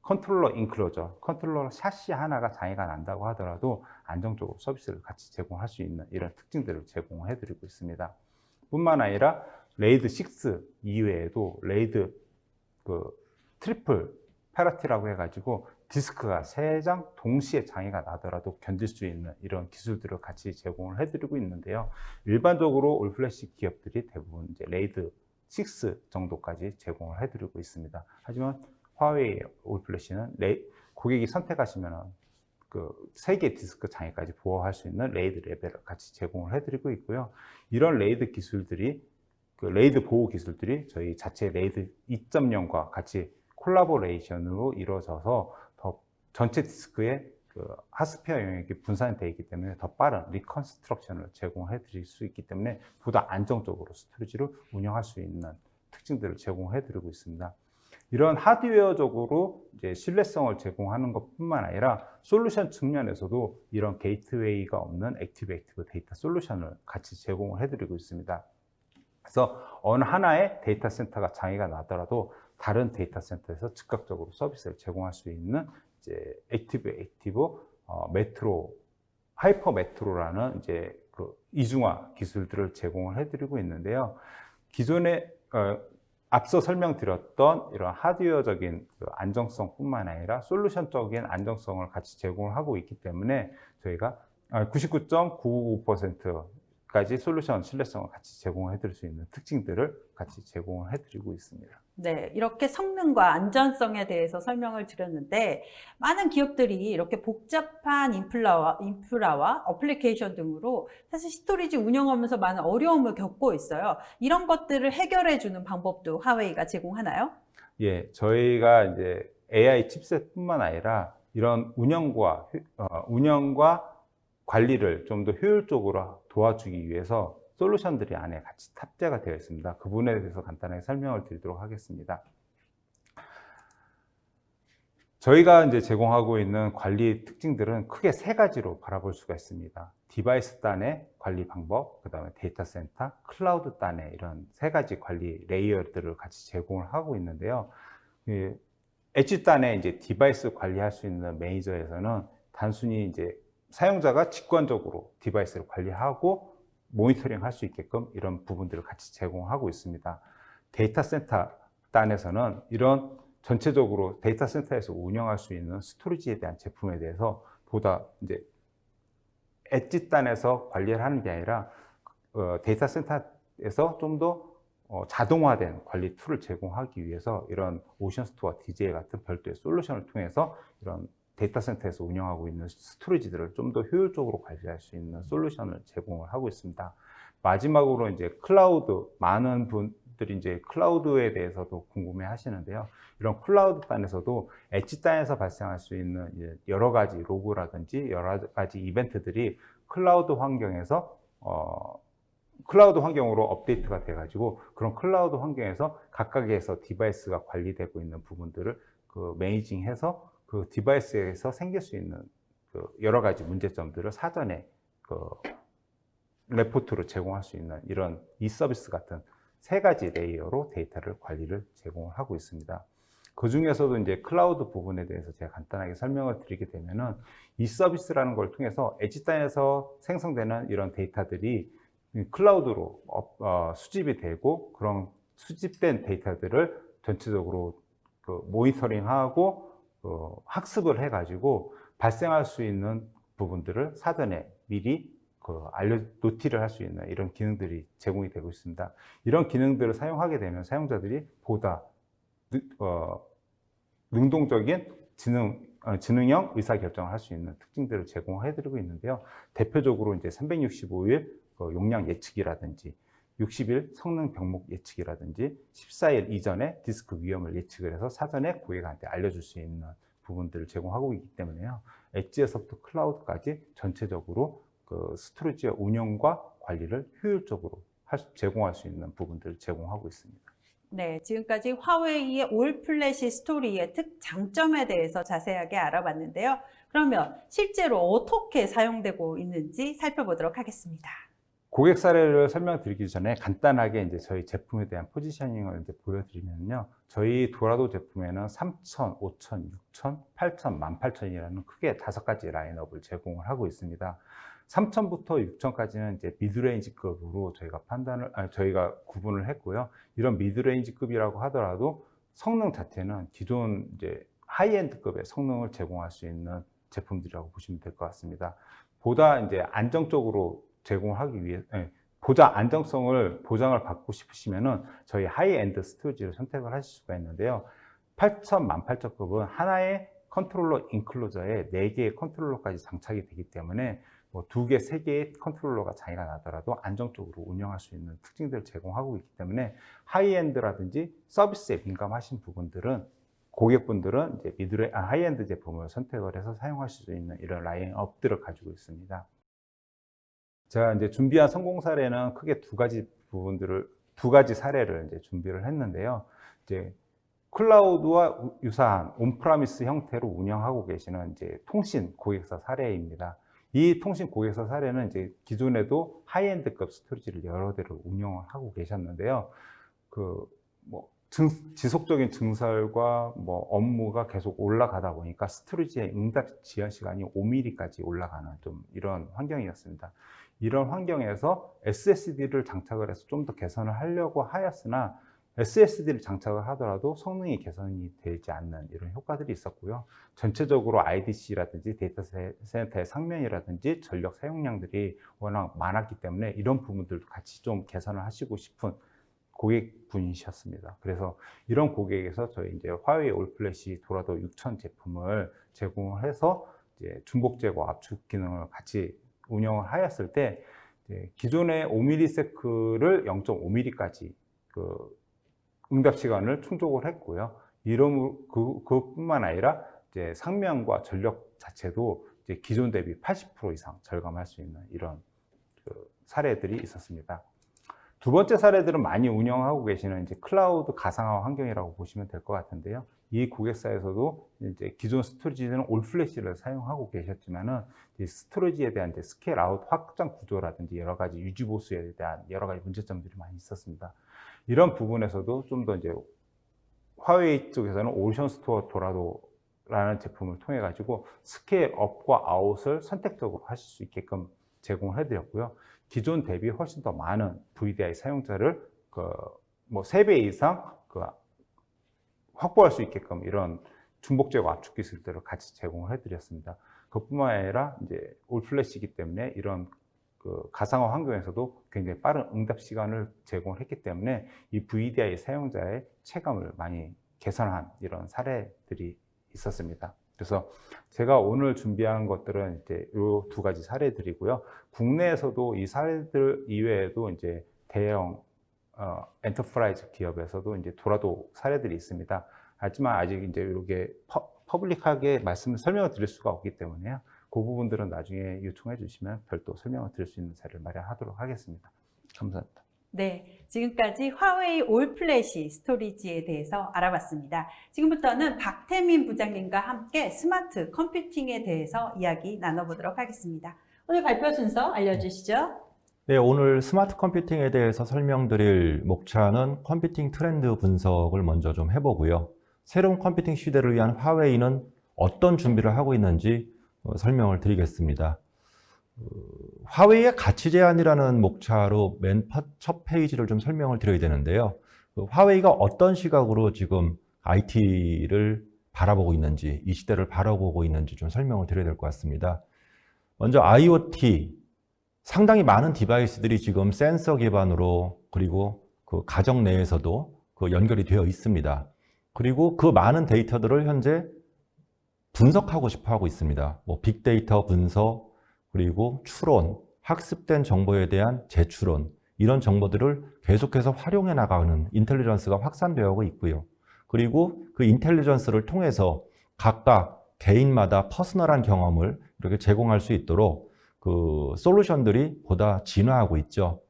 컨트롤러 인클로저, 컨트롤러 샤시 하나가 장애가 난다고 하더라도 안정적으로 서비스를 같이 제공할 수 있는 이런 특징들을 제공해드리고 있습니다. 뿐만 아니라 레이드 6 이외에도 레이드 트리플 패러티라고 해가지고 디스크가 3장 동시에 장애가 나더라도 견딜 수 있는 이런 기술들을 같이 제공을 해드리고 있는데요. 일반적으로 올플래시 기업들이 대부분 이제 레이드 6 정도까지 제공을 해드리고 있습니다. 하지만 화웨이 올플래시는 고객이 선택하시면 3개 디스크 장애까지 보호할 수 있는 레이드 레벨을 같이 제공을 해드리고 있고요. 이런 레이드 기술들이 레이드 보호 기술들이 저희 자체 레이드 2.0과 같이 콜라보레이션으로 이루어져서 더 전체 디스크의 하스피어 영역이 분산되어 있기 때문에 더 빠른 리컨스트럭션을 제공해 드릴 수 있기 때문에 보다 안정적으로 스토리지를 운영할 수 있는 특징들을 제공해 드리고 있습니다. 이런 하드웨어적으로 이제 신뢰성을 제공하는 것뿐만 아니라 솔루션 측면에서도 이런 게이트웨이가 없는 액티브 데이터 솔루션을 같이 제공을 해드리고 있습니다. 그래서 어느 하나의 데이터 센터가 장애가 나더라도 다른 데이터 센터에서 즉각적으로 서비스를 제공할 수 있는 이제 메트로, 하이퍼 메트로라는 이제 이중화 기술들을 제공을 해드리고 있는데요. 기존에 앞서 설명드렸던 이런 하드웨어적인 안정성뿐만 아니라 솔루션적인 안정성을 같이 제공을 하고 있기 때문에 저희가 99.999%까지 솔루션 신뢰성을 같이 제공해 드릴 수 있는 특징들을 같이 제공을 해 드리고 있습니다. 네, 이렇게 성능과 안전성에 대해서 설명을 드렸는데 많은 기업들이 이렇게 복잡한 인프라와 어플리케이션 등으로 사실 스토리지 운영하면서 많은 어려움을 겪고 있어요. 이런 것들을 해결해 주는 방법도 화웨이가 제공하나요? 예, 저희가 이제 AI 칩셋뿐만 아니라 이런 운영과 관리를 좀 더 효율적으로 도와주기 위해서 솔루션들이 안에 같이 탑재가 되어 있습니다. 그 부분에 대해서 간단하게 설명을 드리도록 하겠습니다. 저희가 이제 제공하고 있는 관리 특징들은 크게 3가지로 바라볼 수가 있습니다. 디바이스 단의 관리 방법, 그 다음에 데이터 센터, 클라우드 단의 이런 3가지 관리 레이어들을 같이 제공을 하고 있는데요. 엣지 단의 이제 디바이스 관리할 수 있는 매니저에서는 단순히 이제 사용자가 직관적으로 디바이스를 관리하고 모니터링 할 수 있게끔 이런 부분들을 같이 제공하고 있습니다. 데이터 센터 단에서는 이런 전체적으로 데이터 센터에서 운영할 수 있는 스토리지에 대한 제품에 대해서 보다 이제 엣지 단에서 관리를 하는 게 아니라 데이터 센터에서 좀 더 자동화된 관리 툴을 제공하기 위해서 이런 오션스토어 DJ 같은 별도의 솔루션을 통해서 이런 데이터 센터에서 운영하고 있는 스토리지들을 좀 더 효율적으로 관리할 수 있는 솔루션을 제공을 하고 있습니다. 마지막으로 이제 클라우드, 많은 분들이 이제 클라우드에 대해서도 궁금해 하시는데요. 이런 클라우드 단에서도 엣지 단에서 발생할 수 있는 여러 가지 로그라든지 여러 가지 이벤트들이 클라우드 환경에서 클라우드 환경으로 업데이트가 돼가지고 그런 클라우드 환경에서 각각에서 디바이스가 관리되고 있는 부분들을 매니징해서 그 디바이스에서 생길 수 있는 여러 가지 문제점들을 사전에 레포트로 제공할 수 있는 이런 서비스 같은 3가지 레이어로 데이터를 관리를 제공을 하고 있습니다. 그 중에서도 이제 클라우드 부분에 대해서 제가 간단하게 설명을 드리게 되면은 서비스라는 걸 통해서 엣지 단에서 생성되는 이런 데이터들이 클라우드로 수집이 되고 그런 수집된 데이터들을 전체적으로 모니터링하고 학습을 해가지고 발생할 수 있는 부분들을 사전에 미리 노티를 할 수 있는 이런 기능들이 제공이 되고 있습니다. 이런 기능들을 사용하게 되면 사용자들이 보다 능동적인 지능형 의사결정을 할 수 있는 특징들을 제공해드리고 있는데요. 대표적으로 이제 365일 용량 예측이라든지 60일 성능 병목 예측이라든지 14일 이전에 디스크 위험을 예측을 해서 사전에 고객한테 알려줄 수 있는 부분들을 제공하고 있기 때문에요. 엣지에서부터 클라우드까지 전체적으로 스토리지의 운영과 관리를 효율적으로 제공할 수 있는 부분들을 제공하고 있습니다. 네, 지금까지 화웨이의 올플래시 스토리의 장점에 대해서 자세하게 알아봤는데요. 그러면 실제로 어떻게 사용되고 있는지 살펴보도록 하겠습니다. 고객 사례를 설명드리기 전에 간단하게 이제 저희 제품에 대한 포지셔닝을 이제 보여드리면요. 저희 도라도 제품에는 3,000, 5,000, 6,000, 8,000, 18,000이라는 크게 5가지 라인업을 제공을 하고 있습니다. 3,000부터 6,000까지는 이제 미드레인지급으로 저희가 구분을 했고요. 이런 미드레인지급이라고 하더라도 성능 자체는 기존 이제 하이엔드급의 성능을 제공할 수 있는 제품들이라고 보시면 될 것 같습니다. 보다 이제 안정적으로 제공을 하기 위해 보다 안정성을 보장을 받고 싶으시면은 저희 하이엔드 스토리지를 선택을 하실 수가 있는데요. 8,000, 18,000급은 하나의 컨트롤러 인클로저에 4개의 컨트롤러까지 장착이 되기 때문에 2개, 3개의 컨트롤러가 차이가 나더라도 안정적으로 운영할 수 있는 특징들을 제공하고 있기 때문에 하이엔드라든지 서비스에 민감하신 부분들은 고객분들은 이제 하이엔드 제품을 선택을 해서 사용하실 수 있는 이런 라인업들을 가지고 있습니다. 제가 이제 준비한 성공 사례는 크게 두 가지 사례를 이제 준비를 했는데요. 이제 클라우드와 유사한 온프라미스 형태로 운영하고 계시는 이제 통신 고객사 사례입니다. 이 통신 고객사 사례는 이제 기존에도 하이엔드급 스토리지를 여러 대를 운영을 하고 계셨는데요. 지속적인 증설과 업무가 계속 올라가다 보니까 스토리지의 응답 지연 시간이 5mm까지 올라가는 좀 이런 환경이었습니다. 이런 환경에서 SSD를 장착을 해서 좀 더 개선을 하려고 하였으나 SSD를 장착을 하더라도 성능이 개선이 되지 않는 이런 효과들이 있었고요. 전체적으로 IDC라든지 데이터 센터의 상면이라든지 전력 사용량들이 워낙 많았기 때문에 이런 부분들도 같이 좀 개선을 하시고 싶은 고객분이셨습니다. 그래서 이런 고객에서 저희 이제 화웨이 올플래시 도라도 6000 제품을 제공을 해서 이제 중복 제거 압축 기능을 같이 운영을 하였을 때 기존의 5ms를 0.5mm까지 응답 시간을 충족을 했고요. 그뿐만 아니라 이제 상면과 전력 자체도 이제 기존 대비 80% 이상 절감할 수 있는 이런 사례들이 있었습니다. 두 번째 사례들은 많이 운영하고 계시는 이제 클라우드 가상화 환경이라고 보시면 될 것 같은데요. 이 고객사에서도 이제 기존 스토리지는 올플래시를 사용하고 계셨지만은 이 스토리지에 대한 이제 스케일 아웃 확장 구조라든지 여러 가지 유지 보수에 대한 여러 가지 문제점들이 많이 있었습니다. 이런 부분에서도 좀 더 이제 화웨이 쪽에서는 오션스토어 도라도라는 제품을 통해 가지고 스케일 업과 아웃을 선택적으로 하실 수 있게끔 제공을 해드렸고요. 기존 대비 훨씬 더 많은 VDI 사용자를 3배 이상 확보할 수 있게끔 이런 중복 제거 압축 기술들을 같이 제공을 해드렸습니다. 그뿐만 아니라 이제 올 플래시이기 때문에 이런 그 가상화 환경에서도 굉장히 빠른 응답 시간을 제공을 했기 때문에 이 VDI 사용자의 체감을 많이 개선한 이런 사례들이 있었습니다. 그래서 제가 오늘 준비한 것들은 이제 이 두 가지 사례들이고요. 국내에서도 이 사례들 이외에도 이제 대형 엔터프라이즈 기업에서도 이제 돌아도 사례들이 있습니다. 하지만 아직 이제 이렇게 퍼블릭하게 설명을 드릴 수가 없기 때문에요. 그 부분들은 나중에 요청해 주시면 별도 설명을 드릴 수 있는 자리를 마련하도록 하겠습니다. 감사합니다. 네, 지금까지 화웨이 올 플래시 스토리지에 대해서 알아봤습니다. 지금부터는 박태민 부장님과 함께 스마트 컴퓨팅에 대해서 이야기 나눠보도록 하겠습니다. 오늘 발표 순서 알려주시죠. 네, 오늘 스마트 컴퓨팅에 대해서 설명드릴 목차는 컴퓨팅 트렌드 분석을 먼저 좀 해보고요. 새로운 컴퓨팅 시대를 위한 화웨이는 어떤 준비를 하고 있는지 설명을 드리겠습니다. 화웨이의 가치 제안이라는 목차로 맨 첫 페이지를 좀 설명을 드려야 되는데요. 화웨이가 어떤 시각으로 지금 IT를 바라보고 있는지, 이 시대를 바라보고 있는지 좀 설명을 드려야 될 것 같습니다. 먼저 IoT, 상당히 많은 디바이스들이 지금 센서 기반으로 그리고 그 가정 내에서도 그 연결이 되어 있습니다. 그리고 그 많은 데이터들을 현재 분석하고 싶어 하고 있습니다. 뭐 빅데이터 분석, 그리고 추론, 학습된 정보에 대한 재추론, 이런 정보들을 계속해서 활용해 나가는 인텔리전스가 확산되어 있고요. 그리고 그 인텔리전스를 통해서 각각 개인마다 퍼스널한 경험을 이렇게 제공할 수 있도록 그 솔루션들이 보다 진화하고 있죠.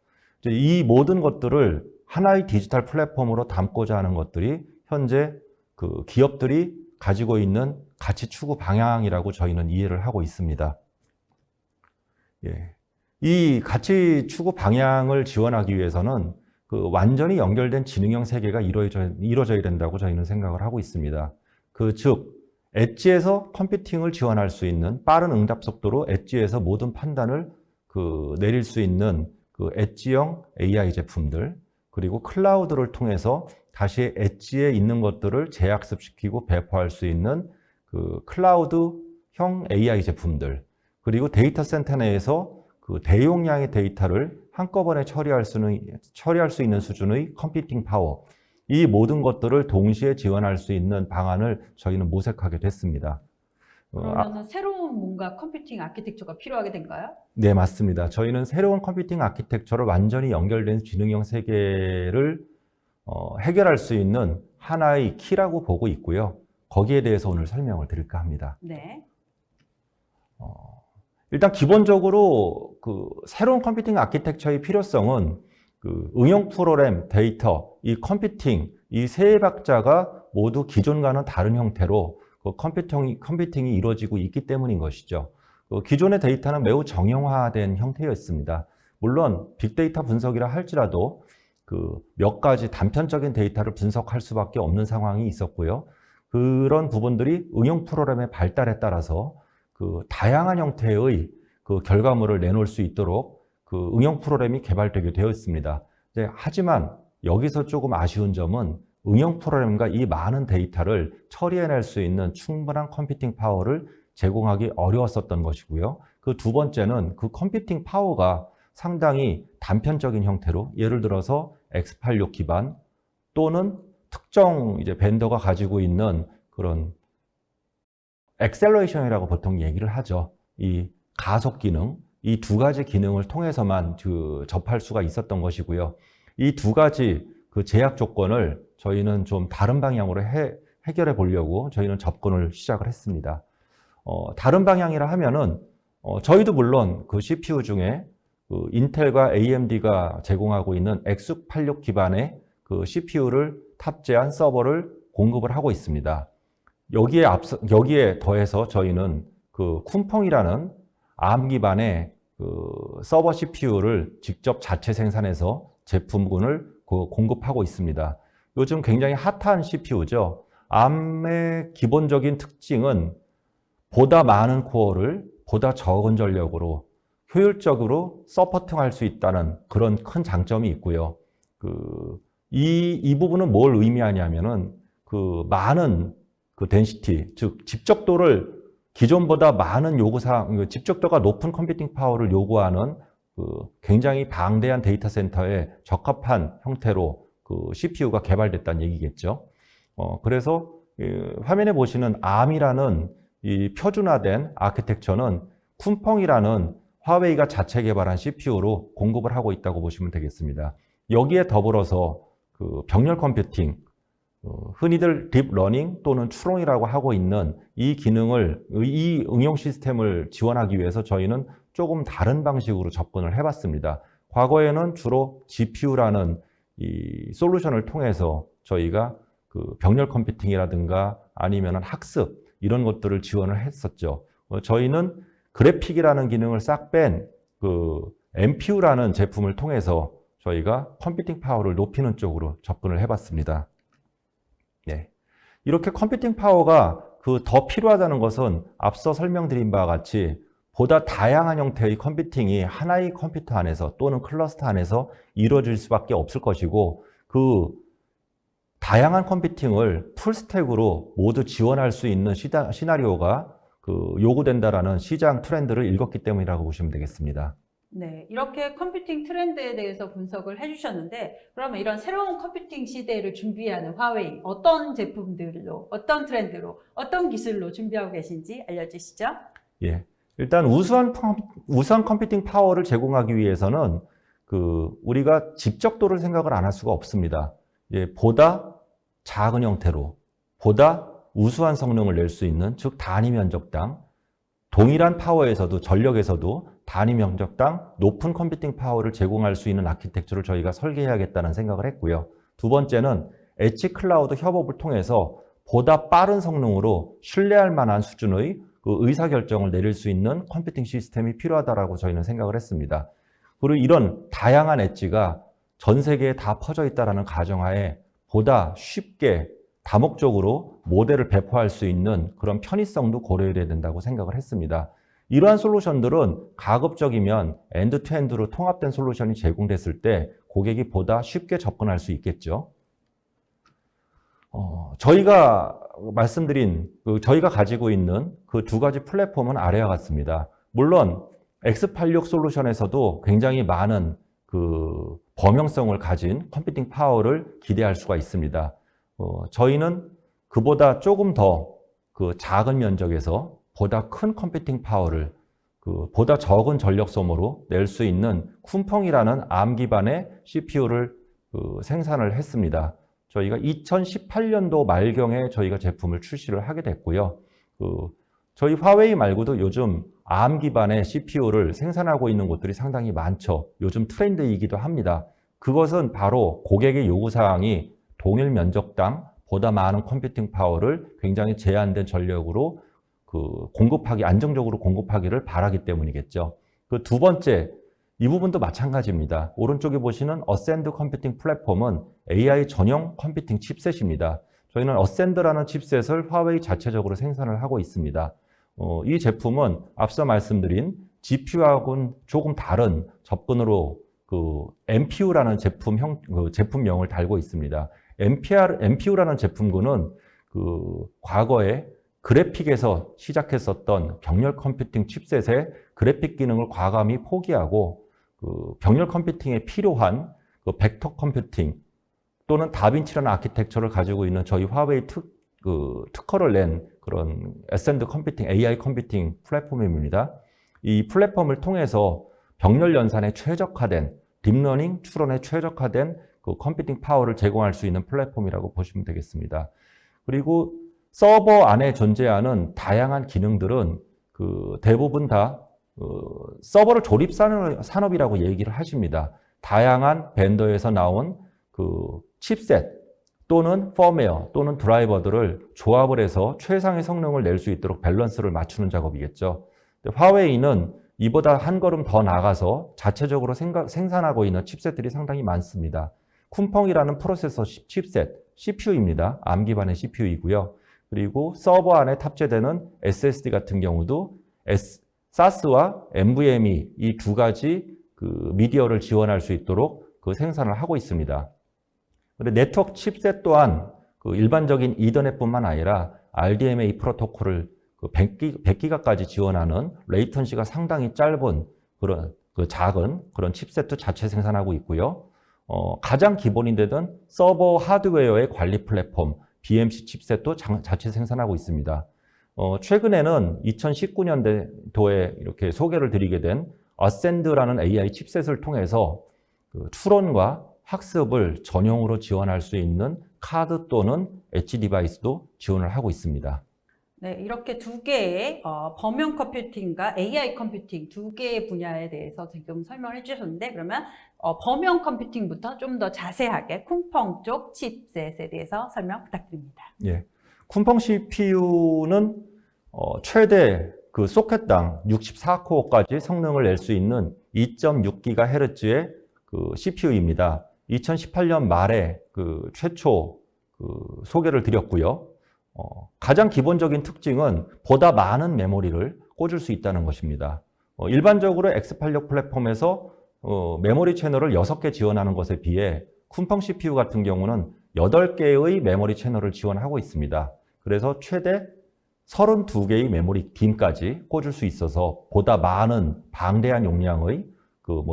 이 모든 것들을 하나의 디지털 플랫폼으로 담고자 하는 것들이 현재 그 기업들이 가지고 있는 가치 추구 방향이라고 저희는 이해를 하고 있습니다. 예. 이 가치 추구 방향을 지원하기 위해서는 그 완전히 연결된 지능형 세계가 이루어져야 된다고 저희는 생각을 하고 있습니다. 즉, 엣지에서 컴퓨팅을 지원할 수 있는 빠른 응답 속도로 엣지에서 모든 판단을 내릴 수 있는 그 엣지형 AI 제품들, 그리고 클라우드를 통해서 다시 엣지에 있는 것들을 재학습시키고 배포할 수 있는 그 클라우드형 AI 제품들, 그리고 데이터 센터 내에서 그 대용량의 데이터를 한꺼번에 처리할 수 있는 수준의 컴퓨팅 파워, 이 모든 것들을 동시에 지원할 수 있는 방안을 저희는 모색하게 됐습니다. 그러면 새로운 뭔가 컴퓨팅 아키텍처가 필요하게 된가요? 네, 맞습니다. 저희는 새로운 컴퓨팅 아키텍처를 완전히 연결된 지능형 세계를 해결할 수 있는 하나의 키라고 보고 있고요. 거기에 대해서 오늘 설명을 드릴까 합니다. 네. 일단 기본적으로 그 새로운 컴퓨팅 아키텍처의 필요성은 그 응용 프로그램, 데이터, 이 컴퓨팅, 이 세 박자가 모두 기존과는 다른 형태로 그 컴퓨팅이 이루어지고 있기 때문인 것이죠. 그 기존의 데이터는 매우 정형화된 형태였습니다. 물론 빅데이터 분석이라 할지라도 그 몇 가지 단편적인 데이터를 분석할 수밖에 없는 상황이 있었고요. 그런 부분들이 응용 프로그램의 발달에 따라서 그 다양한 형태의 그 결과물을 내놓을 수 있도록 그 응용 프로그램이 개발되게 되어 있습니다. 하지만 여기서 조금 아쉬운 점은 응용 프로그램과 이 많은 데이터를 처리해낼 수 있는 충분한 컴퓨팅 파워를 제공하기 어려웠었던 것이고요. 그 두 번째는 그 컴퓨팅 파워가 상당히 단편적인 형태로, 예를 들어서 x86 기반 또는 특정 이제 벤더가 가지고 있는 그런 엑셀러레이션이라고 보통 얘기를 하죠. 이 가속 기능, 이 두 가지 기능을 통해서만 접할 수가 있었던 것이고요. 이 두 가지 그 제약 조건을 저희는 좀 다른 방향으로 해결해 보려고 저희는 접근을 시작을 했습니다. 다른 방향이라 하면은 저희도 물론 그 CPU 중에 그 인텔과 AMD가 제공하고 있는 x86 기반의 그 CPU를 탑재한 서버를 공급을 하고 있습니다. 여기에 더해서 저희는 그 쿰펑이라는 ARM 기반의 그 서버 CPU를 직접 자체 생산해서 제품군을 공급하고 있습니다. 요즘 굉장히 핫한 CPU죠. ARM의 기본적인 특징은 보다 많은 코어를 보다 적은 전력으로 효율적으로 서포팅할 수 있다는 그런 큰 장점이 있고요. 이 부분은 뭘 의미하냐면은 그 많은 그 덴시티, 즉 집적도를 기존보다 많은 요구사항, 집적도가 높은 컴퓨팅 파워를 요구하는 그 굉장히 방대한 데이터 센터에 적합한 형태로 그 CPU가 개발됐다는 얘기겠죠. 그래서 화면에 보시는 ARM이라는 이 표준화된 아키텍처는 쿤펑이라는 화웨이가 자체 개발한 CPU로 공급을 하고 있다고 보시면 되겠습니다. 여기에 더불어서 그 병렬 컴퓨팅, 흔히들 딥러닝 또는 추론이라고 하고 있는 이 기능을, 이 응용 시스템을 지원하기 위해서 저희는 조금 다른 방식으로 접근을 해봤습니다. 과거에는 주로 GPU라는 이 솔루션을 통해서 저희가 그 병렬 컴퓨팅이라든가 아니면 학습 이런 것들을 지원을 했었죠. 저희는 그래픽이라는 기능을 싹 뺀 그 MPU라는 제품을 통해서 저희가 컴퓨팅 파워를 높이는 쪽으로 접근을 해봤습니다. 네. 이렇게 컴퓨팅 파워가 그 더 필요하다는 것은 앞서 설명드린 바와 같이 보다 다양한 형태의 컴퓨팅이 하나의 컴퓨터 안에서 또는 클러스터 안에서 이루어질 수밖에 없을 것이고, 그 다양한 컴퓨팅을 풀스택으로 모두 지원할 수 있는 시나리오가 그 요구된다라는 시장 트렌드를 읽었기 때문이라고 보시면 되겠습니다. 네, 이렇게 컴퓨팅 트렌드에 대해서 분석을 해주셨는데, 그러면 이런 새로운 컴퓨팅 시대를 준비하는 화웨이, 어떤 제품들로, 어떤 트렌드로, 어떤 기술로 준비하고 계신지 알려주시죠. 예, 일단 우수한 컴퓨팅 파워를 제공하기 위해서는 그 우리가 집적도를 생각을 안 할 수가 없습니다. 예, 보다 작은 형태로, 보다 우수한 성능을 낼 수 있는, 즉 단위 면적당, 동일한 파워에서도, 전력에서도 단위 면적당 높은 컴퓨팅 파워를 제공할 수 있는 아키텍처를 저희가 설계해야겠다는 생각을 했고요. 두 번째는 엣지 클라우드 협업을 통해서 보다 빠른 성능으로 신뢰할 만한 수준의 그 의사결정을 내릴 수 있는 컴퓨팅 시스템이 필요하다라고 저희는 생각을 했습니다. 그리고 이런 다양한 엣지가 전 세계에 다 퍼져 있다는 가정하에 보다 쉽게 다목적으로 모델을 배포할 수 있는 그런 편의성도 고려해야 된다고 생각을 했습니다. 이러한 솔루션들은 가급적이면 엔드투엔드로 통합된 솔루션이 제공됐을 때 고객이 보다 쉽게 접근할 수 있겠죠. 저희가 말씀드린, 저희가 가지고 있는 그 두 가지 플랫폼은 아래와 같습니다. 물론 X86 솔루션에서도 굉장히 많은 그 범용성을 가진 컴퓨팅 파워를 기대할 수가 있습니다. 저희는 그보다 조금 더 그 작은 면적에서 보다 큰 컴퓨팅 파워를 그 보다 적은 전력 소모로 낼 수 있는 쿤펑이라는 ARM 기반의 CPU를 생산을 했습니다. 저희가 2018년도 말경에 저희가 제품을 출시를 하게 됐고요. 저희 화웨이 말고도 요즘 ARM 기반의 CPU를 생산하고 있는 곳들이 상당히 많죠. 요즘 트렌드이기도 합니다. 그것은 바로 고객의 요구사항이 동일 면적당 보다 많은 컴퓨팅 파워를 굉장히 제한된 전력으로 안정적으로 공급하기를 바라기 때문이겠죠. 그 두 번째, 이 부분도 마찬가지입니다. 오른쪽에 보시는 어센드 컴퓨팅 플랫폼은 AI 전용 컴퓨팅 칩셋입니다. 저희는 어센드라는 칩셋을 화웨이 자체적으로 생산을 하고 있습니다. 이 제품은 앞서 말씀드린 GPU하고는 조금 다른 접근으로 그 MPU라는 제품명을 달고 있습니다. MPU라는 제품군은 그 과거에 그래픽에서 시작했었던 병렬 컴퓨팅 칩셋의 그래픽 기능을 과감히 포기하고 그 병렬 컴퓨팅에 필요한 그 벡터 컴퓨팅 또는 다빈치라는 아키텍처를 가지고 있는 저희 화웨이 특허를 낸 그런 어센드 컴퓨팅, AI 컴퓨팅 플랫폼입니다. 이 플랫폼을 통해서 병렬 연산에 최적화된 딥러닝, 추론에 최적화된 그 컴퓨팅 파워를 제공할 수 있는 플랫폼이라고 보시면 되겠습니다. 그리고 서버 안에 존재하는 다양한 기능들은 그 대부분 다 서버를 조립 산업이라고 얘기를 하십니다. 다양한 벤더에서 나온 그 칩셋 또는 펌웨어 또는 드라이버들을 조합을 해서 최상의 성능을 낼 수 있도록 밸런스를 맞추는 작업이겠죠. 화웨이는 이보다 한 걸음 더 나가서 자체적으로 생산하고 있는 칩셋들이 상당히 많습니다. 쿤펑이라는 프로세서 칩셋, CPU입니다. ARM 기반의 CPU이고요. 그리고 서버 안에 탑재되는 SSD 같은 경우도 SAS와 NVMe 이 두 가지 그 미디어를 지원할 수 있도록 그 생산을 하고 있습니다. 네트워크 칩셋 또한 그 일반적인 이더넷뿐만 아니라 RDMA 프로토콜을 100기가까지 지원하는 레이턴시가 상당히 짧은 그런 작은 그런 칩셋도 자체 생산하고 있고요. 가장 기본이 되던 서버 하드웨어의 관리 플랫폼 BMC 칩셋도 자체 생산하고 있습니다. 최근에는 2019년도에 이렇게 소개를 드리게 된 어센드라는 AI 칩셋을 통해서 그 추론과 학습을 전용으로 지원할 수 있는 카드 또는 엣지 디바이스도 지원을 하고 있습니다. 네, 이렇게 두 개의 범용 컴퓨팅과 AI 컴퓨팅 두 개의 분야에 대해서 지금 설명을 해주셨는데, 그러면 범용 컴퓨팅부터 좀 더 자세하게 쿵펑 쪽 칩셋에 대해서 설명 부탁드립니다. 예, 쿤펑 CPU는 최대 그 소켓당 64코어까지 성능을 낼 수 있는 2.6GHz의 그 CPU입니다. 2018년 말에 그 최초 소개를 드렸고요. 가장 기본적인 특징은 보다 많은 메모리를 꽂을 수 있다는 것입니다. 일반적으로 X86 플랫폼에서 메모리 채널을 6개 지원하는 것에 비해 쿤펑 CPU 같은 경우는 8개의 메모리 채널을 지원하고 있습니다. 그래서 최대 32개의 메모리 DIMM까지 꽂을 수 있어서 보다 많은 방대한 용량의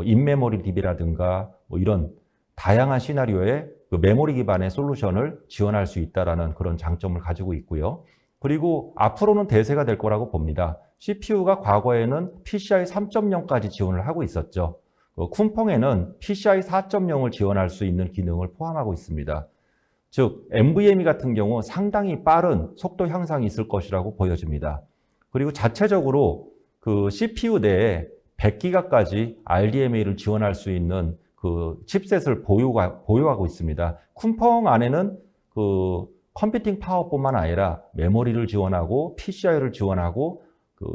인메모리 DB라든가 이런 다양한 시나리오의 그 메모리 기반의 솔루션을 지원할 수 있다는 그런 장점을 가지고 있고요. 그리고 앞으로는 대세가 될 거라고 봅니다. CPU가 과거에는 PCI 3.0까지 지원을 하고 있었죠. 쿤펑에는 PCI 4.0을 지원할 수 있는 기능을 포함하고 있습니다. 즉, NVMe 같은 경우 상당히 빠른 속도 향상이 있을 것이라고 보여집니다. 그리고 자체적으로 그 CPU 내에 100기가까지 RDMA를 지원할 수 있는 그 칩셋을 보유하고 있습니다. 쿤펑 안에는 그 컴퓨팅 파워뿐만 아니라 메모리를 지원하고 PCI를 지원하고 그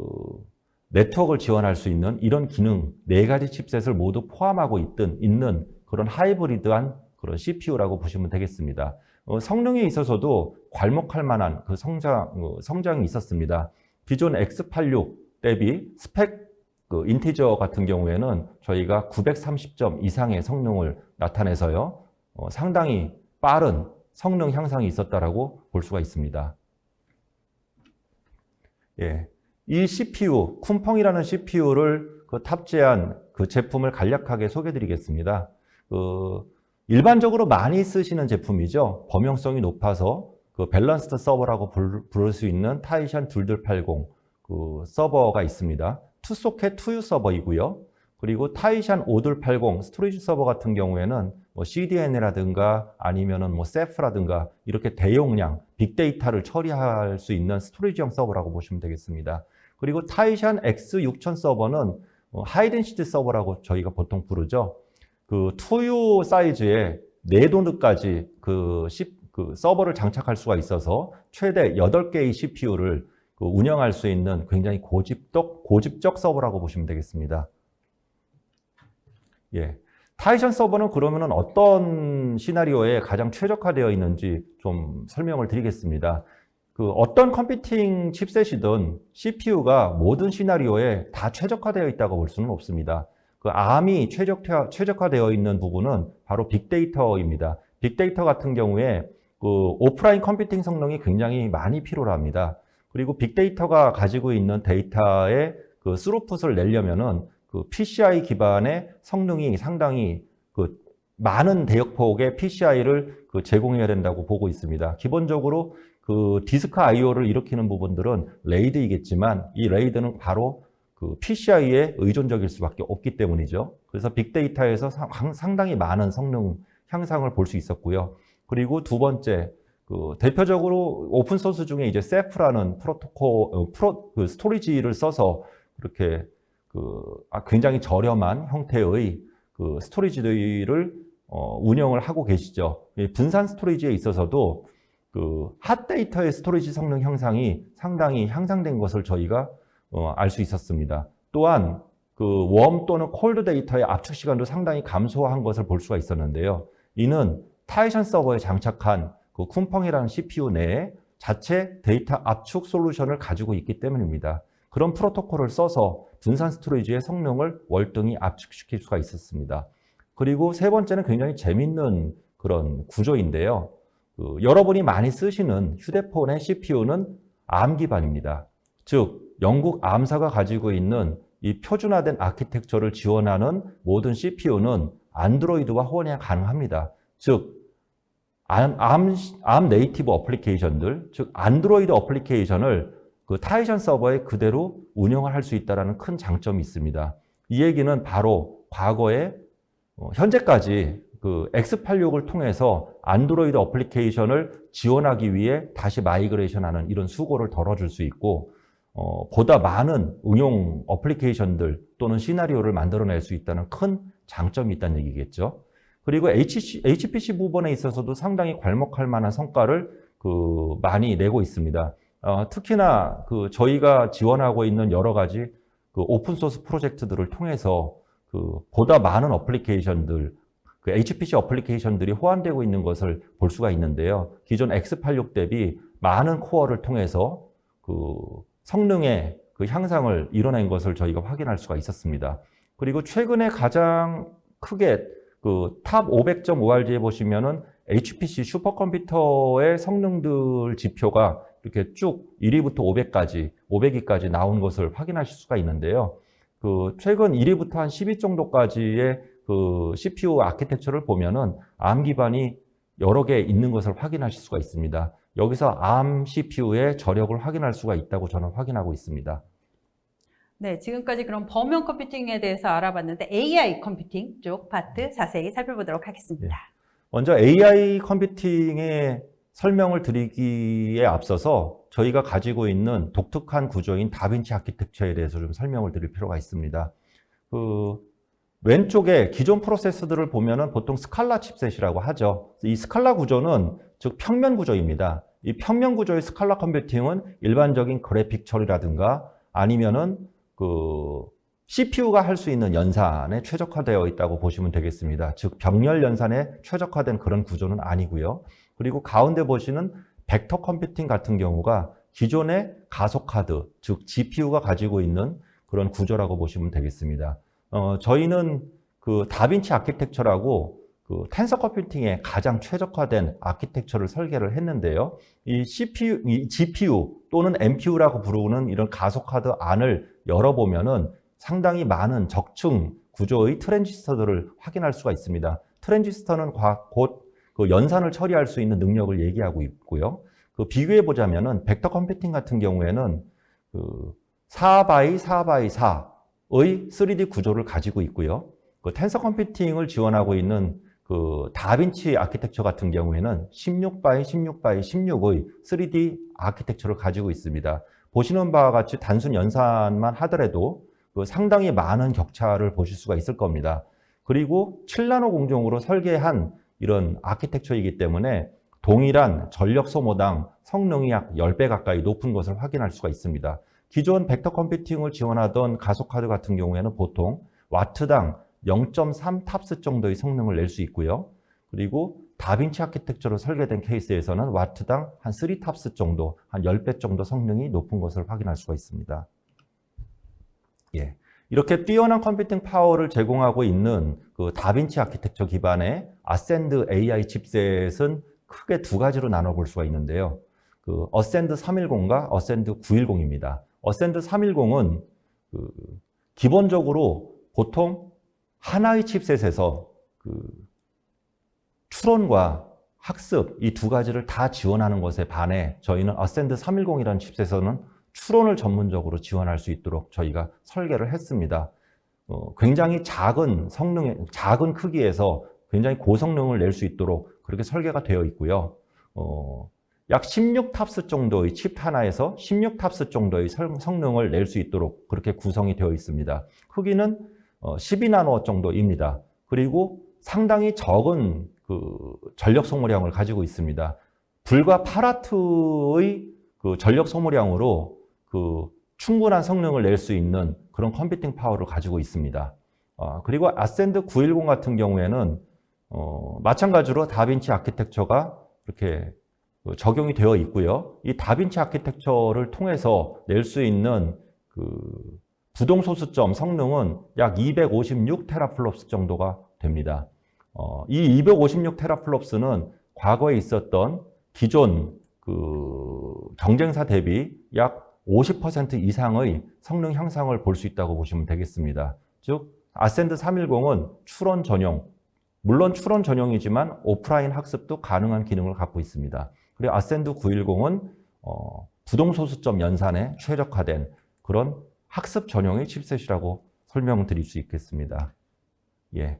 네트워크를 지원할 수 있는 이런 기능 4가지 칩셋을 모두 포함하고 있는 그런 하이브리드한 그런 CPU라고 보시면 되겠습니다. 성능에 있어서도 괄목할 만한 그 성장이 있었습니다. 기존 X86 대비 스펙 인티저 같은 경우에는 저희가 930점 이상의 성능을 나타내서요, 상당히 빠른 성능 향상이 있었다라고 볼 수가 있습니다. 예, 이 CPU, 쿤펑이라는 CPU를 탑재한 그 제품을 간략하게 소개드리겠습니다. 일반적으로 많이 쓰시는 제품이죠. 범용성이 높아서 그 밸런스드 서버라고 부를 수 있는 타이션 2280 그 서버가 있습니다. 투소켓 2U 서버이고요. 그리고 타이샨 5280 스토리지 서버 같은 경우에는 CDN이라든가 아니면은 셀프라든가 이렇게 대용량 빅데이터를 처리할 수 있는 스토리지형 서버라고 보시면 되겠습니다. 그리고 타이샨 X6000 서버는 하이덴시티 서버라고 저희가 보통 부르죠. 그 2U 사이즈의 4노드까지 그 서버를 장착할 수가 있어서 최대 8개의 CPU를 운영할 수 있는 굉장히 고집적 서버라고 보시면 되겠습니다. 예. 타이션 서버는 그러면은 어떤 시나리오에 가장 최적화되어 있는지 좀 설명을 드리겠습니다. 어떤 컴퓨팅 칩셋이든 CPU가 모든 시나리오에 다 최적화되어 있다고 볼 수는 없습니다. ARM이 최적화되어 있는 부분은 바로 빅데이터입니다. 빅데이터 같은 경우에 오프라인 컴퓨팅 성능이 굉장히 많이 필요로 합니다. 그리고 빅데이터가 가지고 있는 데이터의 스루풋을 내려면은 PCI 기반의 성능이 상당히 많은 대역폭의 PCI를 제공해야 된다고 보고 있습니다. 기본적으로 디스크 I/O를 일으키는 부분들은 레이드이겠지만 이 레이드는 바로 PCI에 의존적일 수밖에 없기 때문이죠. 그래서 빅데이터에서 상당히 많은 성능 향상을 볼 수 있었고요. 그리고 두 번째, 대표적으로 오픈소스 중에 이제 셀프라는 스토리지를 써서 그렇게 굉장히 저렴한 형태의 스토리지를 운영을 하고 계시죠. 분산 스토리지에 있어서도 핫데이터의 스토리지 성능 향상이 상당히 향상된 것을 저희가 알 수 있었습니다. 또한 웜 또는 콜드 데이터의 압축 시간도 상당히 감소한 것을 볼 수가 있었는데요. 이는 타이션 서버에 장착한 쿤펑이라는 CPU 내에 자체 데이터 압축 솔루션을 가지고 있기 때문입니다. 그런 프로토콜을 써서 분산 스토리지의 성능을 월등히 압축시킬 수가 있었습니다. 그리고 세 번째는 굉장히 재밌는 그런 구조인데요. 여러분이 많이 쓰시는 휴대폰의 CPU는 ARM 기반입니다. 즉, 영국 암사가 가지고 있는 이 표준화된 아키텍처를 지원하는 모든 CPU는 안드로이드와 호환이 가능합니다. 즉, ARM 네이티브 어플리케이션들, 즉 안드로이드 어플리케이션을 그 타이전 서버에 그대로 운영을 할 수 있다는 큰 장점이 있습니다. 이 얘기는 바로 과거에 현재까지 그 X86을 통해서 안드로이드 어플리케이션을 지원하기 위해 다시 마이그레이션하는 이런 수고를 덜어줄 수 있고 보다 많은 응용 어플리케이션들 또는 시나리오를 만들어낼 수 있다는 큰 장점이 있다는 얘기겠죠. 그리고 HPC 부분에 있어서도 상당히 괄목할 만한 성과를 많이 내고 있습니다. 특히나 저희가 지원하고 있는 여러 가지 오픈소스 프로젝트들을 통해서 보다 많은 어플리케이션들, HPC 어플리케이션들이 호환되고 있는 것을 볼 수가 있는데요. 기존 X86 대비 많은 코어를 통해서 성능의 향상을 이뤄낸 것을 저희가 확인할 수가 있었습니다. 그리고 최근에 가장 크게 탑 500.5RG에 보시면은 HPC 슈퍼컴퓨터의 성능들 지표가 이렇게 쭉 1위부터 500위까지 나온 것을 확인하실 수가 있는데요. 최근 1위부터 한 10위 정도까지의 CPU 아키텍처를 보면은 ARM 기반이 여러 개 있는 것을 확인하실 수가 있습니다. 여기서 ARM CPU의 저력을 확인할 수가 있다고 저는 확인하고 있습니다. 네, 지금까지 그럼 범용 컴퓨팅에 대해서 알아봤는데 AI 컴퓨팅 쪽 파트 자세히 살펴보도록 하겠습니다. 먼저 AI 컴퓨팅의 설명을 드리기에 앞서서 저희가 가지고 있는 독특한 구조인 다빈치 아키텍처에 대해서 좀 설명을 드릴 필요가 있습니다. 왼쪽에 기존 프로세서들을 보면은 보통 스칼라 칩셋이라고 하죠. 이 스칼라 구조는 즉 평면 구조입니다. 이 평면 구조의 스칼라 컴퓨팅은 일반적인 그래픽 처리라든가 아니면은 CPU가 할 수 있는 연산에 최적화되어 있다고 보시면 되겠습니다. 즉 병렬 연산에 최적화된 그런 구조는 아니고요. 그리고 가운데 보시는 벡터 컴퓨팅 같은 경우가 기존의 가속 카드, 즉 GPU가 가지고 있는 그런 구조라고 보시면 되겠습니다. 저희는 다빈치 아키텍처라고 텐서 컴퓨팅에 가장 최적화된 아키텍처를 설계를 했는데요. 이 GPU 또는 NPU라고 부르는 이런 가속 카드 안을 열어보면은 상당히 많은 적층 구조의 트랜지스터들을 확인할 수가 있습니다. 트랜지스터는 곧 연산을 처리할 수 있는 능력을 얘기하고 있고요. 비교해 보자면은 벡터 컴퓨팅 같은 경우에는 4x4x4의 3D 구조를 가지고 있고요. 텐서 컴퓨팅을 지원하고 있는 다빈치 아키텍처 같은 경우에는 16x16x16의 3D 아키텍처를 가지고 있습니다. 보시는 바와 같이 단순 연산만 하더라도 상당히 많은 격차를 보실 수가 있을 겁니다. 그리고 7나노 공정으로 설계한 이런 아키텍처이기 때문에 동일한 전력 소모당 성능이 약 10배 가까이 높은 것을 확인할 수가 있습니다. 기존 벡터 컴퓨팅을 지원하던 가속카드 같은 경우에는 보통 와트당 0.3 탑스 정도의 성능을 낼 수 있고요. 그리고 다빈치 아키텍처로 설계된 케이스에서는 와트당 한 3 탑스 정도, 한 10배 정도 성능이 높은 것을 확인할 수가 있습니다. 예. 이렇게 뛰어난 컴퓨팅 파워를 제공하고 있는 다빈치 아키텍처 기반의 아센드 AI 칩셋은 크게 두 가지로 나눠볼 수가 있는데요. 어센드 310과 어센드 910입니다. 어센드 310은 기본적으로 보통 하나의 칩셋에서 추론과 학습 이 두 가지를 다 지원하는 것에 반해 저희는 어센드 310이라는 칩셋에서는 추론을 전문적으로 지원할 수 있도록 저희가 설계를 했습니다. 굉장히 작은 크기에서 굉장히 고성능을 낼 수 있도록 그렇게 설계가 되어 있고요. 약 16탑스 정도의 칩 하나에서 16탑스 정도의 성능을 낼 수 있도록 그렇게 구성이 되어 있습니다. 크기는 12나노 정도입니다. 그리고 상당히 적은 전력 소모량을 가지고 있습니다. 불과 8와트의 전력 소모량으로 충분한 성능을 낼 수 있는 그런 컴퓨팅 파워를 가지고 있습니다. 그리고 아센드 910 같은 경우에는 마찬가지로 다빈치 아키텍처가 이렇게 적용이 되어 있고요. 이 다빈치 아키텍처를 통해서 낼 수 있는 부동 소수점 성능은 약 256 테라플롭스 정도가 됩니다. 이 256 테라플롭스는 과거에 있었던 기존 경쟁사 대비 약 50% 이상의 성능 향상을 볼 수 있다고 보시면 되겠습니다. 즉, 아센드 310은 추론 전용, 물론 추론 전용이지만 오프라인 학습도 가능한 기능을 갖고 있습니다. 그리고 아센드 910은 부동소수점 연산에 최적화된 그런 학습 전용의 칩셋이라고 설명드릴 수 있겠습니다. 예.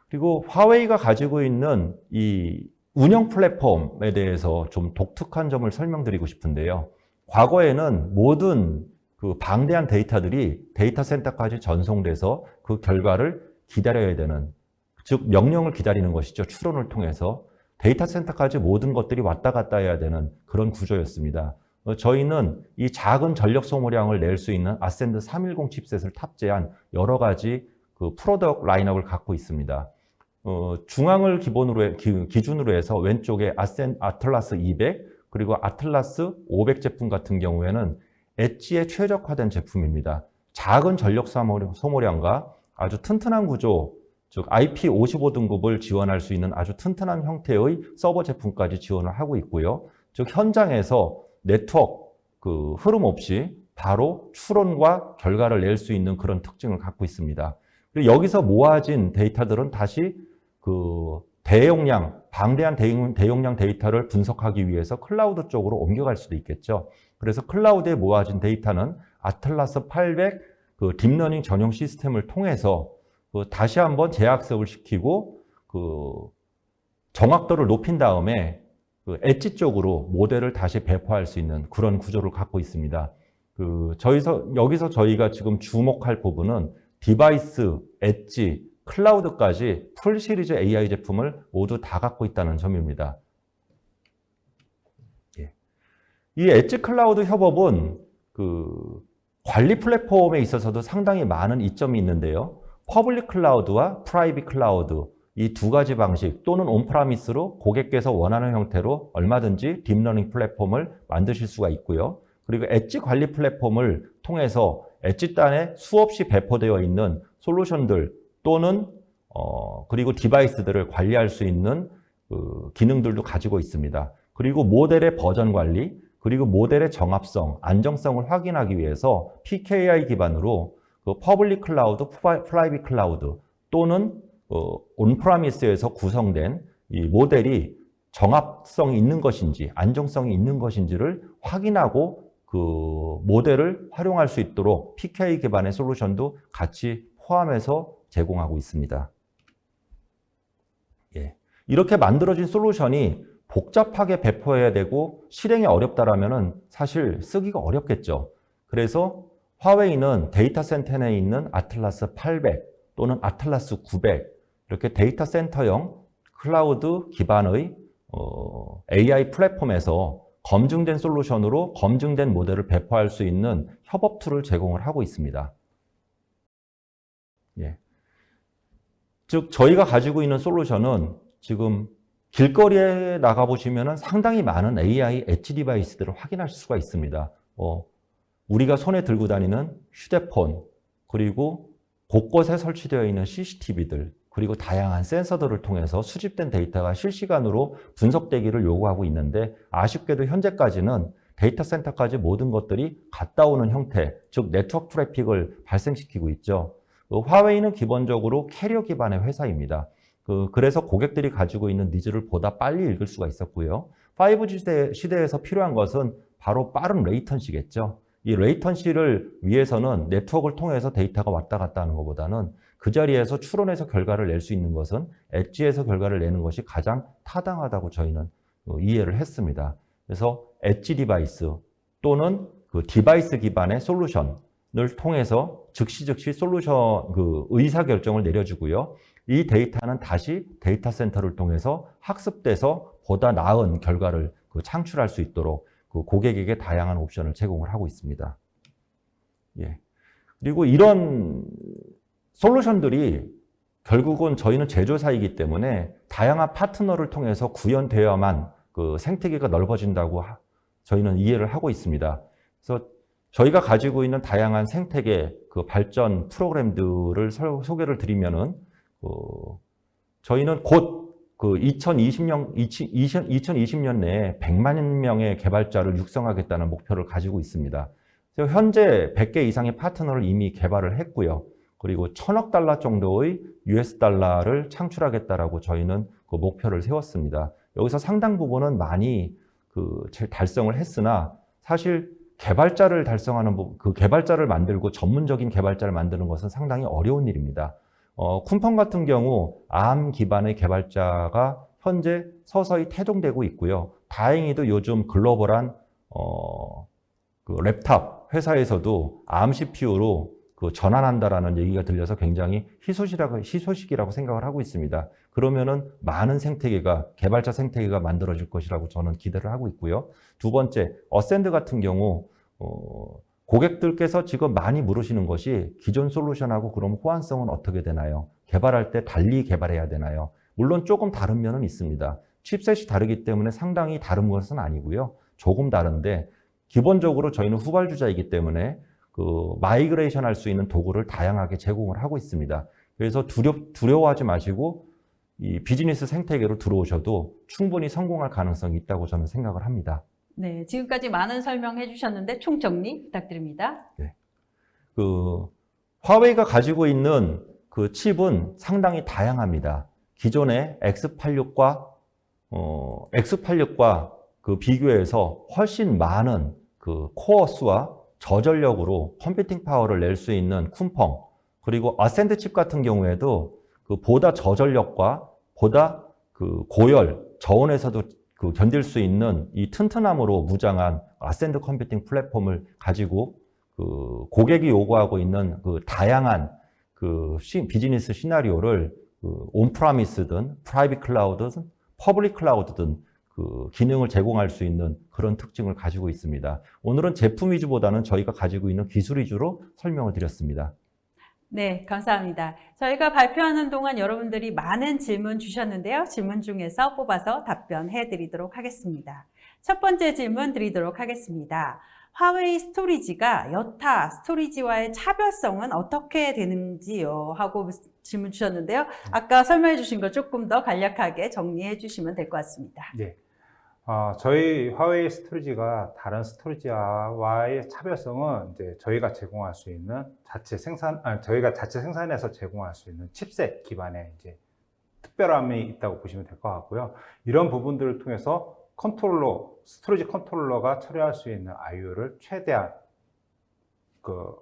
그리고 화웨이가 가지고 있는 이 운영 플랫폼에 대해서 좀 독특한 점을 설명드리고 싶은데요. 과거에는 모든 방대한 데이터들이 데이터 센터까지 전송돼서 그 결과를 기다려야 되는, 즉 명령을 기다리는 것이죠. 추론을 통해서 데이터 센터까지 모든 것들이 왔다 갔다 해야 되는 그런 구조였습니다. 저희는 이 작은 전력 소모량을 낼 수 있는 아센드 310 칩셋을 탑재한 여러 가지 프로덕트 라인업을 갖고 있습니다. 중앙을 기준으로 해서 왼쪽에 아틀라스 200 그리고 아틀라스 500 제품 같은 경우에는 엣지에 최적화된 제품입니다. 작은 전력 소모량과 아주 튼튼한 구조, 즉 IP55 등급을 지원할 수 있는 아주 튼튼한 형태의 서버 제품까지 지원을 하고 있고요. 즉 현장에서 네트워크 흐름 없이 바로 추론과 결과를 낼 수 있는 그런 특징을 갖고 있습니다. 그리고 여기서 모아진 데이터들은 다시 방대한 대용량 데이터를 분석하기 위해서 클라우드 쪽으로 옮겨갈 수도 있겠죠. 그래서 클라우드에 모아진 데이터는 아틀라스 800 딥러닝 전용 시스템을 통해서 다시 한번 재학습을 시키고 정확도를 높인 다음에 엣지 쪽으로 모델을 다시 배포할 수 있는 그런 구조를 갖고 있습니다. 여기서 저희가 지금 주목할 부분은 디바이스, 엣지, 클라우드까지 풀 시리즈 AI 제품을 모두 다 갖고 있다는 점입니다. 예. 이 엣지 클라우드 협업은 관리 플랫폼에 있어서도 상당히 많은 이점이 있는데요. 퍼블릭 클라우드와 프라이빗 클라우드 이 두 가지 방식 또는 온프라미스로 고객께서 원하는 형태로 얼마든지 딥러닝 플랫폼을 만드실 수가 있고요. 그리고 엣지 관리 플랫폼을 통해서 엣지단에 수없이 배포되어 있는 솔루션들 또는 그리고 디바이스들을 관리할 수 있는 기능들도 가지고 있습니다. 그리고 모델의 버전 관리, 그리고 모델의 정합성, 안정성을 확인하기 위해서 PKI 기반으로 퍼블릭 클라우드, 프라이빗 클라우드 또는 온프라미스에서 구성된 이 모델이 정합성이 있는 것인지 안정성이 있는 것인지를 확인하고 모델을 활용할 수 있도록 PKI 기반의 솔루션도 같이 포함해서 제공하고 있습니다. 예. 이렇게 만들어진 솔루션이 복잡하게 배포해야 되고 실행이 어렵다라면 사실 쓰기가 어렵겠죠. 그래서 화웨이는 데이터 센터 내에 있는 아틀라스 800 또는 아틀라스 900 이렇게 데이터 센터형 클라우드 기반의 AI 플랫폼에서 검증된 솔루션으로 검증된 모델을 배포할 수 있는 협업 툴을 제공을 하고 있습니다. 예. 즉 저희가 가지고 있는 솔루션은 지금 길거리에 나가보시면 상당히 많은 AI 엣지 디바이스들을 확인하실 수가 있습니다. 우리가 손에 들고 다니는 휴대폰, 그리고 곳곳에 설치되어 있는 CCTV들, 그리고 다양한 센서들을 통해서 수집된 데이터가 실시간으로 분석되기를 요구하고 있는데 아쉽게도 현재까지는 데이터 센터까지 모든 것들이 갔다 오는 형태, 즉 네트워크 트래픽을 발생시키고 있죠. 화웨이는 기본적으로 캐리어 기반의 회사입니다. 그래서 고객들이 가지고 있는 니즈를 보다 빨리 읽을 수가 있었고요. 5G 시대에서 필요한 것은 바로 빠른 레이턴시겠죠. 이 레이턴시를 위해서는 네트워크를 통해서 데이터가 왔다 갔다 하는 것보다는 그 자리에서 추론해서 결과를 낼 수 있는 것은 엣지에서 결과를 내는 것이 가장 타당하다고 저희는 이해를 했습니다. 그래서 엣지 디바이스 또는 디바이스 기반의 솔루션을 통해서 즉시 솔루션 의사결정을 내려주고요. 이 데이터는 다시 데이터 센터를 통해서 학습돼서 보다 나은 결과를 창출할 수 있도록 고객에게 다양한 옵션을 제공을 하고 있습니다. 예. 그리고 이런 솔루션들이 결국은 저희는 제조사이기 때문에 다양한 파트너를 통해서 구현되어야만 생태계가 넓어진다고 저희는 이해를 하고 있습니다. 그래서 저희가 가지고 있는 다양한 생태계 발전 프로그램들을 소개를 드리면은 저희는 곧 그 2020년 내에 100만 명의 개발자를 육성하겠다는 목표를 가지고 있습니다. 그래서 현재 100개 이상의 파트너를 이미 개발을 했고요. 그리고 1000억 달러 정도의 US 달러를 창출하겠다라고 저희는 그 목표를 세웠습니다. 여기서 상당 부분은 많이 달성을 했으나 사실 개발자를 그 개발자를 만들고 전문적인 개발자를 만드는 것은 상당히 어려운 일입니다. 쿤펑 같은 경우 ARM 기반의 개발자가 현재 서서히 태동되고 있고요. 다행히도 요즘 글로벌한 그 랩탑 회사에서도 ARM CPU로 전환한다라는 얘기가 들려서 굉장히 희소식이라고 생각을 하고 있습니다. 그러면은 많은 개발자 생태계가 만들어질 것이라고 저는 기대를 하고 있고요. 두 번째, 어센드 같은 경우 고객들께서 지금 많이 물으시는 것이 기존 솔루션하고 그럼 호환성은 어떻게 되나요? 개발할 때 달리 개발해야 되나요? 물론 조금 다른 면은 있습니다. 칩셋이 다르기 때문에 상당히 다른 것은 아니고요. 조금 다른데 기본적으로 저희는 후발주자이기 때문에 마이그레이션 할 수 있는 도구를 다양하게 제공을 하고 있습니다. 그래서 두려워하지 마시고 이 비즈니스 생태계로 들어오셔도 충분히 성공할 가능성이 있다고 저는 생각을 합니다. 네, 지금까지 많은 설명해 주셨는데 총 정리 부탁드립니다. 네. 화웨이가 가지고 있는 그 칩은 상당히 다양합니다. 기존의 X86과 그 비교해서 훨씬 많은 그 코어 수와 저전력으로 컴퓨팅 파워를 낼 수 있는 쿤펑, 그리고 어센드 칩 같은 경우에도 보다 저전력과 보다 고열, 저온에서도 견딜 수 있는 이 튼튼함으로 무장한 어센드 컴퓨팅 플랫폼을 가지고 고객이 요구하고 있는 다양한 비즈니스 시나리오를 온프라미스든 프라이빗 클라우드든 퍼블릭 클라우드든 기능을 제공할 수 있는 그런 특징을 가지고 있습니다. 오늘은 제품 위주보다는 저희가 가지고 있는 기술 위주로 설명을 드렸습니다. 네, 감사합니다. 저희가 발표하는 동안 여러분들이 많은 질문 주셨는데요. 질문 중에서 뽑아서 답변해 드리도록 하겠습니다. 첫 번째 질문 드리도록 하겠습니다. 화웨이 스토리지가 여타 스토리지와의 차별성은 어떻게 되는지요? 하고 질문 주셨는데요. 아까 설명해 주신 거 조금 더 간략하게 정리해 주시면 될 것 같습니다. 네. 저희 화웨이 스토리지가 다른 스토리지와의 차별성은 이제 저희가 제공할 수 있는 저희가 자체 생산해서 제공할 수 있는 칩셋 기반의 이제 특별함이 있다고 보시면 될 것 같고요. 이런 부분들을 통해서 스토리지 컨트롤러가 처리할 수 있는 IO를 최대한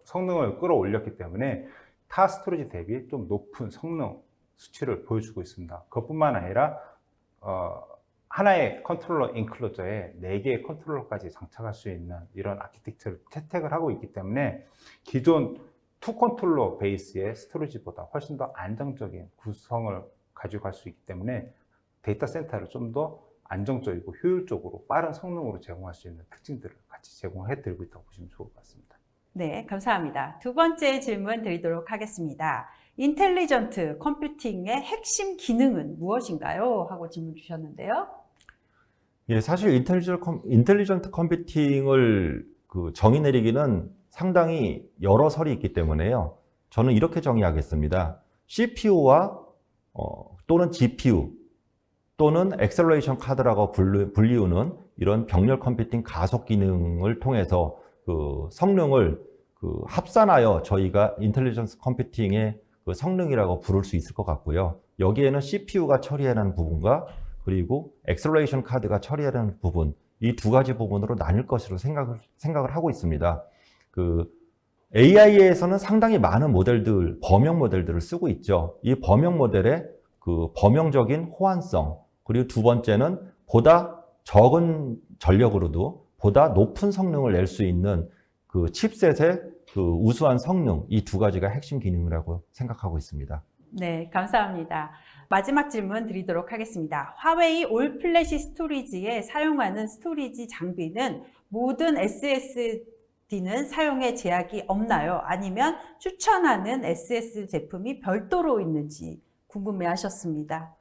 성능을 끌어올렸기 때문에 타 스토리지 대비 좀 높은 성능 수치를 보여주고 있습니다. 그것뿐만 아니라 하나의 컨트롤러 인클로저에 4개의 컨트롤러까지 장착할 수 있는 이런 아키텍처를 채택을 하고 있기 때문에 기존 투 컨트롤러 베이스의 스토리지보다 훨씬 더 안정적인 구성을 가지고 갈 수 있기 때문에 데이터 센터를 좀 더 안정적이고 효율적으로 빠른 성능으로 제공할 수 있는 특징들을 같이 제공해 드리고 있다고 보시면 좋을 것 같습니다. 네, 감사합니다. 두 번째 질문 드리도록 하겠습니다. 인텔리전트 컴퓨팅의 핵심 기능은 무엇인가요? 하고 질문 주셨는데요. 예, 사실 인텔리전트 컴퓨팅을 정의 내리기는 상당히 여러 설이 있기 때문에요. 저는 이렇게 정의하겠습니다. CPU와 또는 GPU 또는 액셀러레이션 카드라고 불리우는 이런 병렬 컴퓨팅 가속 기능을 통해서 성능을 합산하여 저희가 인텔리전스 컴퓨팅의 성능이라고 부를 수 있을 것 같고요. 여기에는 CPU가 처리하는 부분과 그리고 액셀러레이션 카드가 처리하는 부분, 이 두 가지 부분으로 나뉠 것으로 생각을 하고 있습니다. AI에서는 상당히 많은 범용 모델들을 쓰고 있죠. 이 범용 모델의 범용적인 호환성, 그리고 두 번째는 보다 적은 전력으로도 보다 높은 성능을 낼 수 있는 칩셋의 우수한 성능, 이 두 가지가 핵심 기능이라고 생각하고 있습니다. 네, 감사합니다. 마지막 질문 드리도록 하겠습니다. 화웨이 올 플래시 스토리지에 사용하는 스토리지 장비는 모든 SSD는 사용에 제약이 없나요? 아니면 추천하는 SS 제품이 별도로 있는지 궁금해 하셨습니다.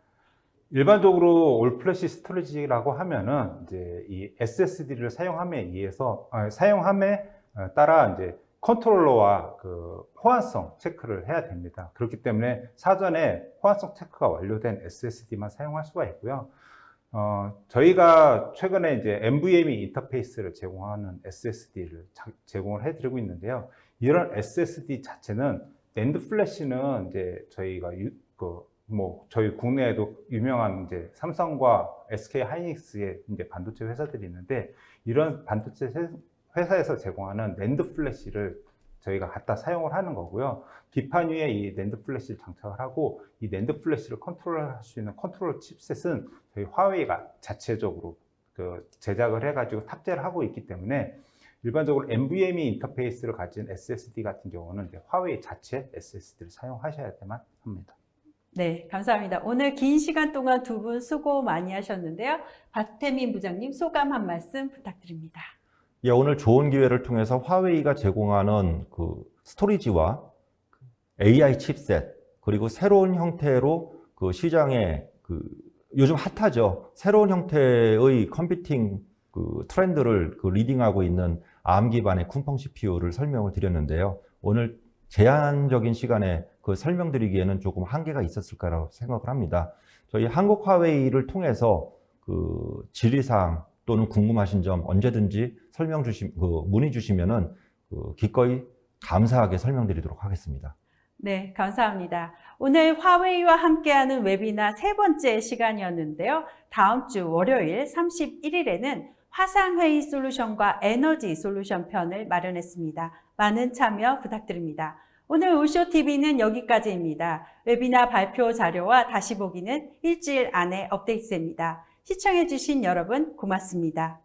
일반적으로 올 플래시 스토리지라고 하면은 이제 이 SSD를 사용함에 따라 이제 컨트롤러와 그 호환성 체크를 해야 됩니다. 그렇기 때문에 사전에 호환성 체크가 완료된 SSD만 사용할 수가 있고요. 저희가 최근에 이제 NVMe 인터페이스를 제공하는 SSD를 제공을 해드리고 있는데요. 이런 SSD 자체는 낸드 플래시는 이제 저희가 저희 국내에도 유명한 이제 삼성과 SK 하이닉스의 이제 반도체 회사들이 있는데, 이런 반도체 회사에서 제공하는 낸드 플래시를 저희가 갖다 사용을 하는 거고요. 기판 위에 이 낸드 플래시를 장착을 하고, 이 낸드 플래시를 컨트롤할 수 있는 컨트롤 칩셋은 저희 화웨이가 자체적으로 제작을 해가지고 탑재를 하고 있기 때문에, 일반적으로 NVMe 인터페이스를 가진 SSD 같은 경우는 이제 화웨이 자체 SSD를 사용하셔야만 합니다. 네, 감사합니다. 오늘 긴 시간 동안 두 분 수고 많이 하셨는데요. 박태민 부장님 소감 한 말씀 부탁드립니다. 예, 오늘 좋은 기회를 통해서 화웨이가 제공하는 그 스토리지와 AI 칩셋, 그리고 새로운 형태로 그 시장에 요즘 핫하죠. 새로운 형태의 컴퓨팅 트렌드를 리딩하고 있는 ARM 기반의 쿰펑 CPU를 설명을 드렸는데요. 오늘 제한적인 시간에 설명드리기에는 조금 한계가 있었을 거라고 생각을 합니다. 저희 한국 화웨이를 통해서 질의사항 또는 궁금하신 점 언제든지 문의 주시면은 기꺼이 감사하게 설명드리도록 하겠습니다. 네, 감사합니다. 오늘 화웨이와 함께하는 웨비나 세 번째 시간이었는데요. 다음 주 월요일 31일에는 화상회의 솔루션과 에너지 솔루션 편을 마련했습니다. 많은 참여 부탁드립니다. 오늘 우쇼TV는 여기까지입니다. 웨비나 발표 자료와 다시 보기는 일주일 안에 업데이트됩니다. 시청해주신 여러분 고맙습니다.